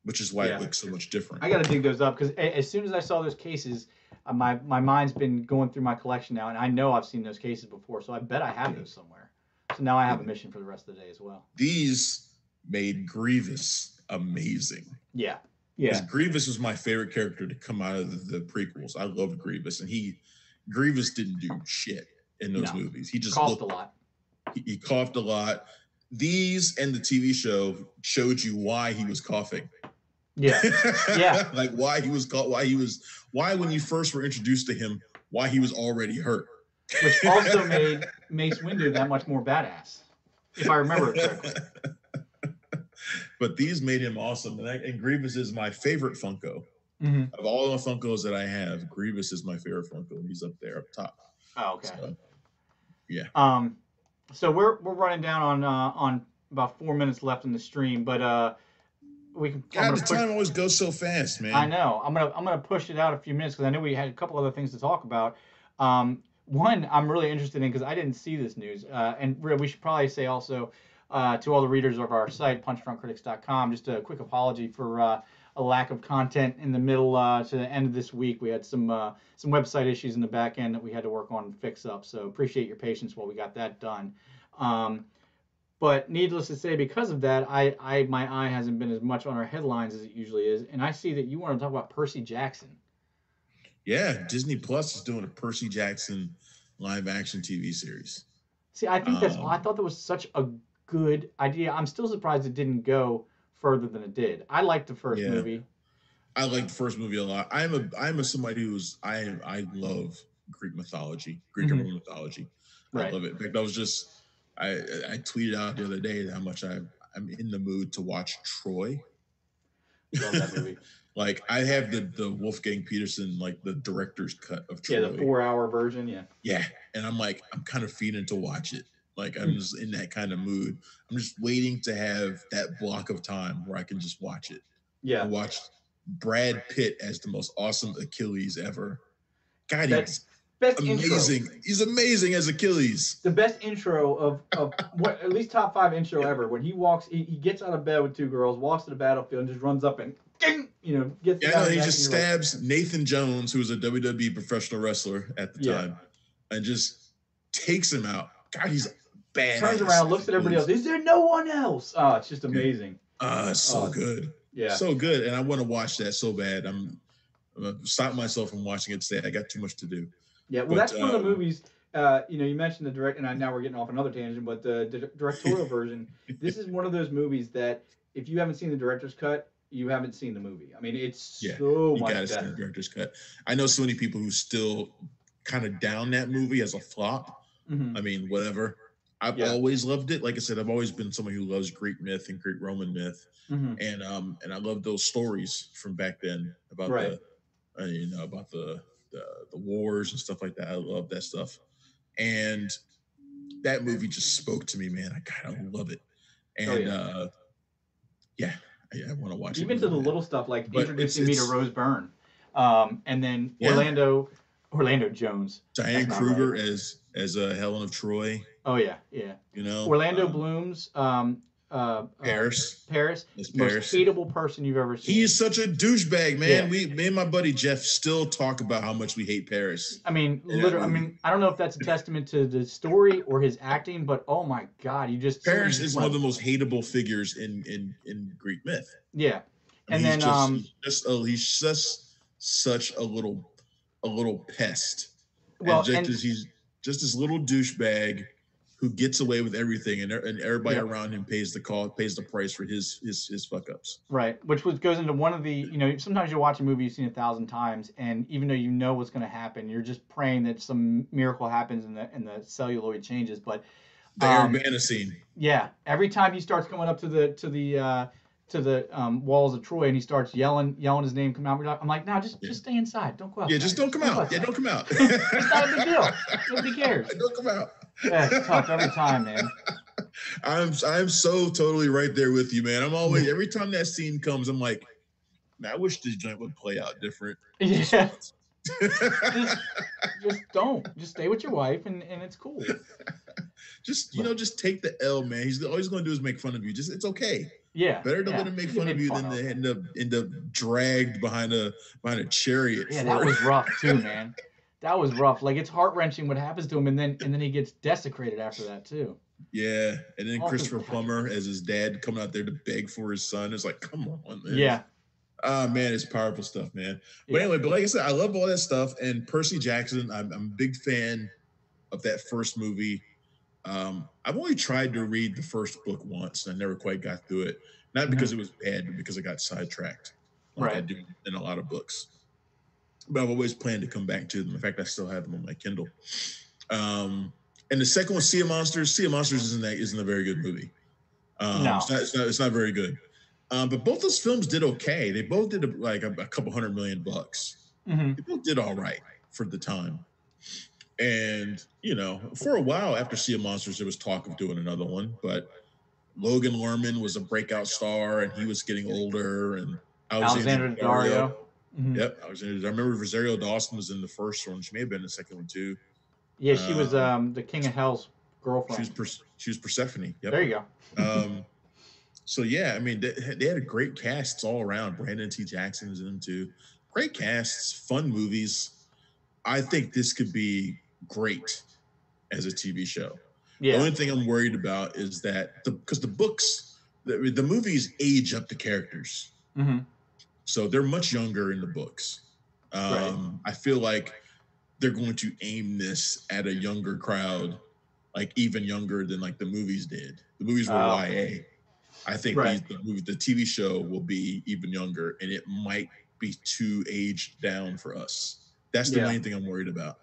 Which is why it looks so much different. I got to dig those up because as soon as I saw those cases, my mind's been going through my collection now, and I know I've seen those cases before, so I bet I have those somewhere. So now I have a mission for the rest of the day as well. These made Grievous amazing. Yeah. Because Grievous was my favorite character to come out of the prequels. I loved Grievous, and Grievous didn't do shit in those movies. He just coughed a lot. He coughed a lot. These and the TV show showed you why he was coughing. Yeah, yeah. Like why when you first were introduced to him, why he was already hurt. Which also made Mace Windu that much more badass, if I remember it correctly. But these made him awesome, and Grievous is my favorite Funko. Mm-hmm. Of all the Funkos that I have, Grievous is my favorite Funko. He's up there, up top. Oh, okay. So, yeah. So we're running down on about 4 minutes left in the stream, but we can. God, the time always goes so fast, man. I know. I'm gonna push it out a few minutes because I know we had a couple other things to talk about. One I'm really interested in because I didn't see this news, and we should probably say also to all the readers of our site punchfrontcritics.com, just a quick apology for a lack of content in the middle to the end of this week. We had some website issues in the back end that we had to work on and fix up. So appreciate your patience while we got that done. But needless to say, because of that, my eye hasn't been as much on our headlines as it usually is. And I see that you want to talk about Percy Jackson. Yeah, Disney Plus is doing a Percy Jackson live action TV series. See, I think I thought that was such a good idea. I'm still surprised it didn't go further than it did. I liked the first movie. I liked the fired movie a lot. I'm somebody who's I love Greek mythology, Greek and Roman mythology. Right. I love it. In fact, I tweeted out the other day how much I'm in the mood to watch Troy. Love that movie. Like I have the Wolfgang Peterson, like the director's cut of Troy. Yeah, the 4-hour version. Yeah. Yeah, and I'm kind of feeding to watch it. Like I'm just in that kind of mood. I'm just waiting to have that block of time where I can just watch it. Yeah. I watched Brad Pitt as the most awesome Achilles ever. God, he's best amazing. Intro. He's amazing as Achilles. The best intro of what, at least top 5 intro ever. When he walks, he gets out of bed with 2 girls, walks to the battlefield, and just runs up and gets. Yeah, and he just stabs Nathan Jones, who was a WWE professional wrestler at the time, and just takes him out. God, he's bad. Turns around, looks at everybody else. Is there no one else? Oh, it's just amazing. It's so good. Yeah, so good, and I want to watch that so bad. I'm gonna stop myself from watching it today. I got too much to do. Yeah, well, that's one of the movies. You mentioned the direct, and now we're getting off another tangent, but the directorial version. This is one of those movies that if you haven't seen the director's cut, you haven't seen the movie. I mean, it's so much better. You gotta see the director's cut. I know so many people who still kind of down that movie as a flop. Mm-hmm. I mean, whatever. I've always loved it. Like I said, I've always been someone who loves Greek myth and Greek Roman myth, and I love those stories from back then about about the wars and stuff like that. I love that stuff, and that movie just spoke to me, man. I kind of love it, and I want to watch it. Even to the little stuff like introducing me to Rose Byrne, and then Orlando Jones, Diane Kruger as Helen of Troy. Oh yeah. You know, Orlando Bloom's Paris, It's most Paris. hateable person you've ever seen. He is such a douchebag, man. Yeah. Me and my buddy Jeff still talk about how much we hate Paris. I mean, literally. I mean, I don't know if that's a testament to the story or his acting, but oh my god, you just Paris is one of the most hateable figures in Greek myth. Yeah, I mean, and then he's just such a little pest. Well, and he's just this little douchebag who gets away with everything, and everybody around him pays the price for his fuck ups. Right, which goes into one of the, sometimes you'll watch a movie you've seen 1,000 times, and even though you know what's going to happen, you're just praying that some miracle happens and the celluloid changes. But the Urbana scene. Yeah, every time he starts going up to the walls of Troy and he starts yelling his name, come out. I'm like, no, just stay inside. Don't go out. Yeah, just don't come out. Yeah, don't come out. It's not a big deal. Nobody cares. Don't come out. Yeah, it's tough every time, man. I'm so totally right there with you, man. I'm always every time that scene comes, I'm like, man, I wish this joint would play out different. Yeah. just don't. Just stay with your wife and it's cool. Just take the L, man. He's always going to do is make fun of you. It's okay. Yeah. Better to let him make fun of you than to end up dragged behind a chariot. Yeah, that was rough too, man. That was rough. Like, it's heart-wrenching what happens to him, and then he gets desecrated after that too. Yeah, and then Christopher Plummer as his dad coming out there to beg for his son. It's like, come on, man. Yeah. Man, it's powerful stuff, man. But anyway, like I said, I love all that stuff. And Percy Jackson, I'm a big fan of that first movie. I've only tried to read the first book once, and I never quite got through it. Not because it was bad, but because I got sidetracked, like I do in a lot of books. But I've always planned to come back to them. In fact, I still have them on my Kindle. And the second one, Sea of Monsters. Sea of Monsters isn't a very good movie. No, it's not very good. But both those films did okay. They both did a couple $100 million. Mm-hmm. They both did all right for the time. And for a while after Sea of Monsters, there was talk of doing another one, but Logan Lerman was a breakout star, and he was getting older. And Alexander Daddario. Mm-hmm. Yep, I remember Rosario Dawson was in the first one. She may have been in the second one too. Yeah, she was the King of Hell's girlfriend. She was Persephone. Yep. There you go. So yeah, I mean, they had a great cast all around. Brandon T. Jackson was in them too. Great casts, fun movies. I think this could be great as a TV show. Yeah. The only thing I'm worried about is that because the books, the movies age up the characters. Mm-hmm. So they're much younger in the books. I feel like they're going to aim this at a younger crowd, like even younger than like the movies did. The movies were YA. I think the TV show will be even younger, and it might be too aged down for us. That's the main thing I'm worried about.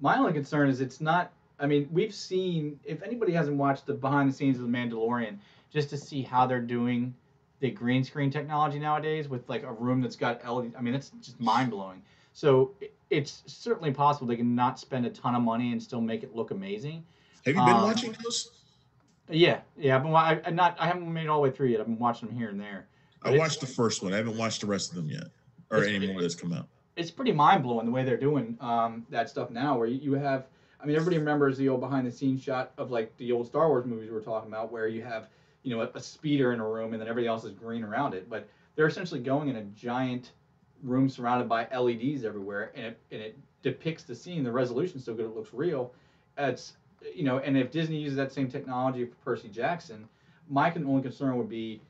My only concern is it's not. I mean, we've seen, if anybody hasn't watched the behind the scenes of The Mandalorian, just to see how they're doing the green screen technology nowadays with like a room that's got LED. I mean, it's just mind blowing. So it's certainly possible they can not spend a ton of money and still make it look amazing. Have you been watching those? Yeah. I haven't made it all the way through yet. I've been watching them here and there. I watched the first one. I haven't watched the rest of them yet, or any more that's come out. It's pretty mind blowing the way they're doing that stuff now, where you have. I mean, everybody remembers the old behind-the-scenes shot of like the old Star Wars movies we were talking about, where you have, a speeder in a room and then everything else is green around it. But they're essentially going in a giant room surrounded by LEDs everywhere, and it depicts the scene. The resolution's so good it looks real. It's and if Disney uses that same technology for Percy Jackson, my only concern would be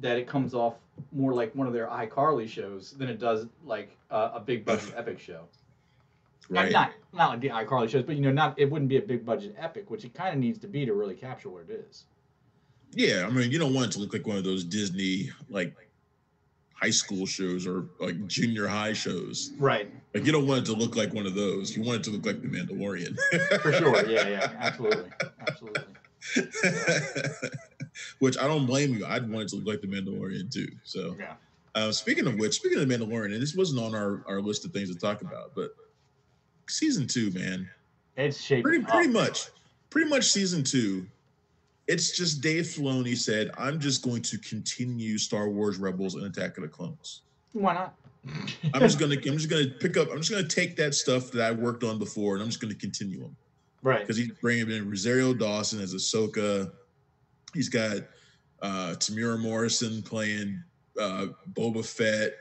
that it comes off more like one of their iCarly shows than it does like a big budget epic show. Right. Not like the iCarly shows, but it wouldn't be a big budget epic, which it kind of needs to be to really capture what it is. Yeah, I mean, you don't want it to look like one of those Disney like high school shows or like junior high shows. Right. Like you don't want it to look like one of those. You want it to look like The Mandalorian. For sure. Yeah, absolutely. Which I don't blame you. I'd want it to look like The Mandalorian too. So speaking of The Mandalorian, and this wasn't on our list of things to talk about, but season 2, man. It's shaping pretty much season 2. It's just Dave Filoni said, I'm just going to continue Star Wars Rebels and Attack of the Clones. Why not? I'm just gonna take that stuff that I worked on before, and I'm just gonna continue them. Right. Because he's bringing in Rosario Dawson as Ahsoka. He's got Tamura Morrison playing Boba Fett,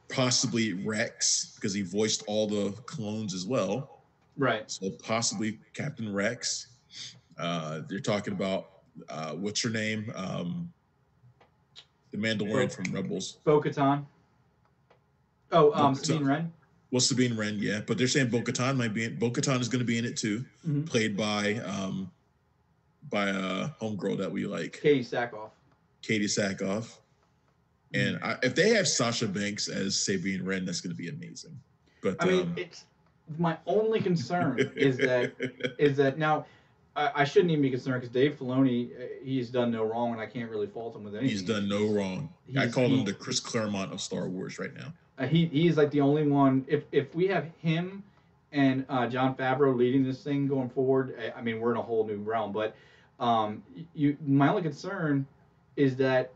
possibly Rex because he voiced all the clones as well. Right. So possibly Captain Rex. They're talking about what's her name? The Mandalorian from Rebels. Bo-Katan. Oh, Bo-Katan. Sabine Wren. Well, Sabine Wren, yeah, but they're saying Bo-Katan might be in. Bo-Katan is going to be in it too, played by a homegirl that we like, Katie Sackhoff. And if they have Sasha Banks as Sabine Wren, that's going to be amazing. But I mean, it's my only concern is that now I shouldn't even be concerned because Dave Filoni, he's done no wrong, and I can't really fault him with anything. He's done no wrong. I call him the Chris Claremont of Star Wars right now. He's like the only one. If we have him and Jon Favreau leading this thing going forward, I mean, we're in a whole new realm. But my only concern is that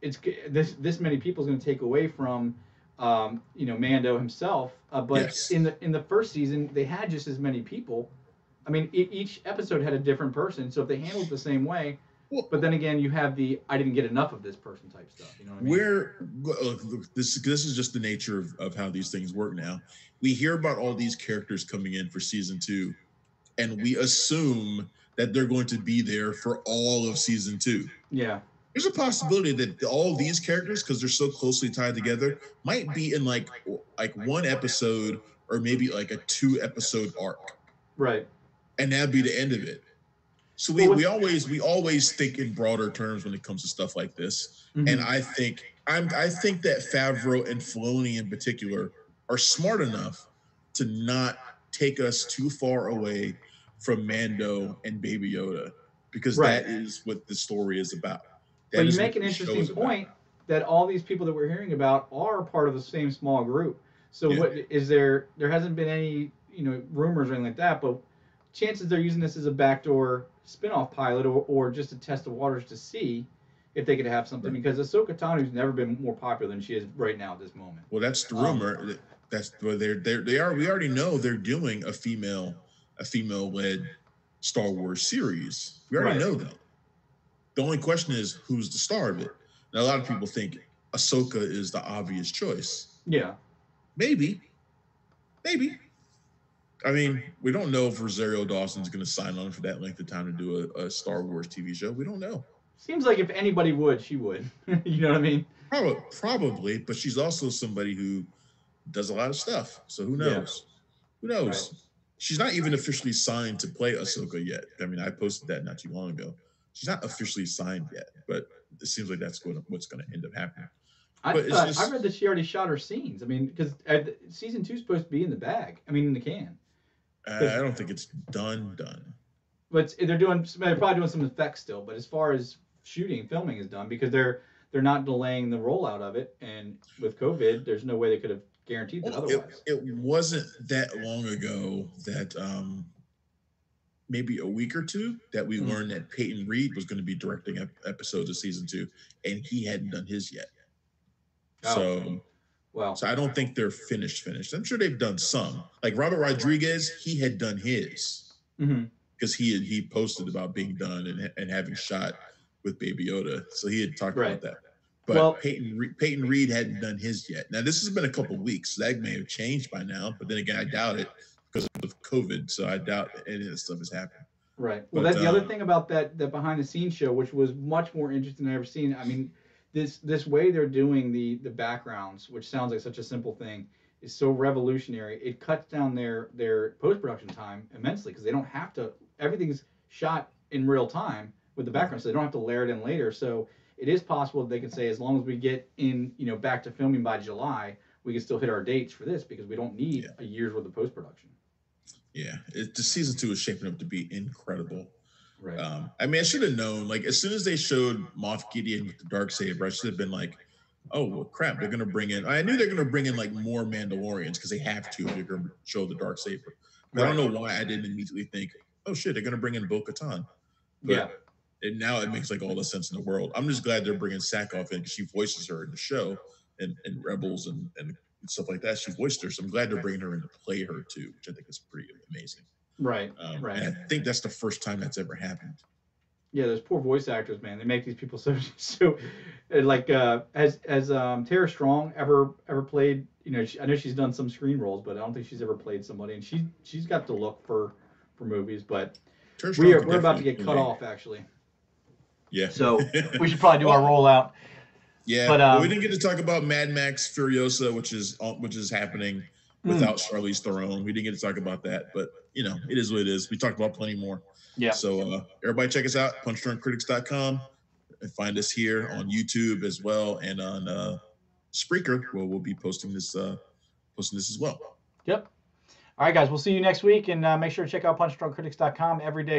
it's this many people is going to take away from Mando himself. But yes. in the first season, they had just as many people. I mean, each episode had a different person. So if they handled it the same way. But then again, you have I didn't get enough of this person type stuff. You know what I mean? This is just the nature of how these things work now. We hear about all these characters coming in for season 2, and we assume that they're going to be there for all of season 2. Yeah. There's a possibility that all these characters, because they're so closely tied together, might be in like one episode or maybe like a 2-episode arc. Right. And that'd be the end of it. So we always think in broader terms when it comes to stuff like this, and I think that Favreau and Filoni in particular are smart enough to not take us too far away from Mando and Baby Yoda, because that is what the story is about. But you make an interesting point that all these people that we're hearing about are part of the same small group. So what is there? There hasn't been any rumors or anything like that, but chances they're using this as a backdoor spin-off pilot or just to test the waters to see if they could have something, because Ahsoka Tano's never been more popular than she is right now at this moment. Well, that's the rumor. That's where they are. We already know they're doing a female-led Star Wars series. We already know that. The only question is who's the star of it. Now, a lot of people think Ahsoka is the obvious choice. Yeah. Maybe. I mean, we don't know if Rosario Dawson's going to sign on for that length of time to do a Star Wars TV show. We don't know. Seems like if anybody would, she would. You know what I mean? Probably, but she's also somebody who does a lot of stuff. So who knows? Who knows? Right. She's not even officially signed to play Ahsoka yet. I mean, I posted that not too long ago. She's not officially signed yet, but it seems like that's what's going to end up happening. I read that she already shot her scenes. I mean, because season 2 is supposed to be in the bag. I mean, in the can. I don't think it's done. But they're probably doing some effects still. But as far as filming is done, because they're not delaying the rollout of it, and with COVID, there's no way they could have guaranteed that otherwise. It wasn't that long ago that maybe a week or two that we learned that Peyton Reed was going to be directing episodes of season 2, and he hadn't done his yet. So I don't think they're finished. I'm sure they've done some. Like Robert Rodriguez, he had done his because he posted about being done and having shot with Baby Yoda, so he had talked about that. But Peyton Reed hadn't done his yet. Now this has been a couple of weeks. So that may have changed by now, but then again, I doubt it because of COVID. So I doubt any of this stuff has happened. Right. Well, that's the other thing about that behind the scenes show, which was much more interesting than I've ever seen. I mean, this way they're doing the backgrounds, which sounds like such a simple thing, is so revolutionary. It cuts down their post-production time immensely because they don't have to. Everything's shot in real time with the background, so they don't have to layer it in later. So it is possible that they can say, as long as we get in, back to filming by July, we can still hit our dates for this because we don't need a year's worth of post-production. Yeah, the season 2 is shaping up to be incredible. Right. I mean, I should have known. Like, as soon as they showed Moff Gideon with the Darksaber, I should have been like, "Oh, well, crap! They're gonna bring in." I knew they're gonna bring in like more Mandalorians because they have to. They're gonna show the Darksaber. But I don't know why I didn't immediately think, "Oh shit, they're gonna bring in Bo-Katan." And now it makes like all the sense in the world. I'm just glad they're bringing Sackhoff in because she voices her in the show and Rebels and stuff like that. She voiced her, so I'm glad they're bringing her in to play her too, which I think is pretty amazing. Right. And I think that's the first time that's ever happened. Yeah, those poor voice actors, man. They make these people so like has Tara Strong ever played? You know, I know she's done some screen roles, but I don't think she's ever played somebody. And she's got the look for movies, but we're about to get cut off actually. Yeah. So we should probably do our rollout. Yeah, but we didn't get to talk about Mad Max Furiosa, which is happening without Charlize Theron. We didn't get to talk about that, but you know, it is what it is. We talked about plenty more. Yeah. So everybody check us out, punchdrunkcritics.com, and find us here on YouTube as well, and on Spreaker, where we'll be posting this as well. Yep. All right, guys, we'll see you next week, and make sure to check out punchdrunkcritics.com every day.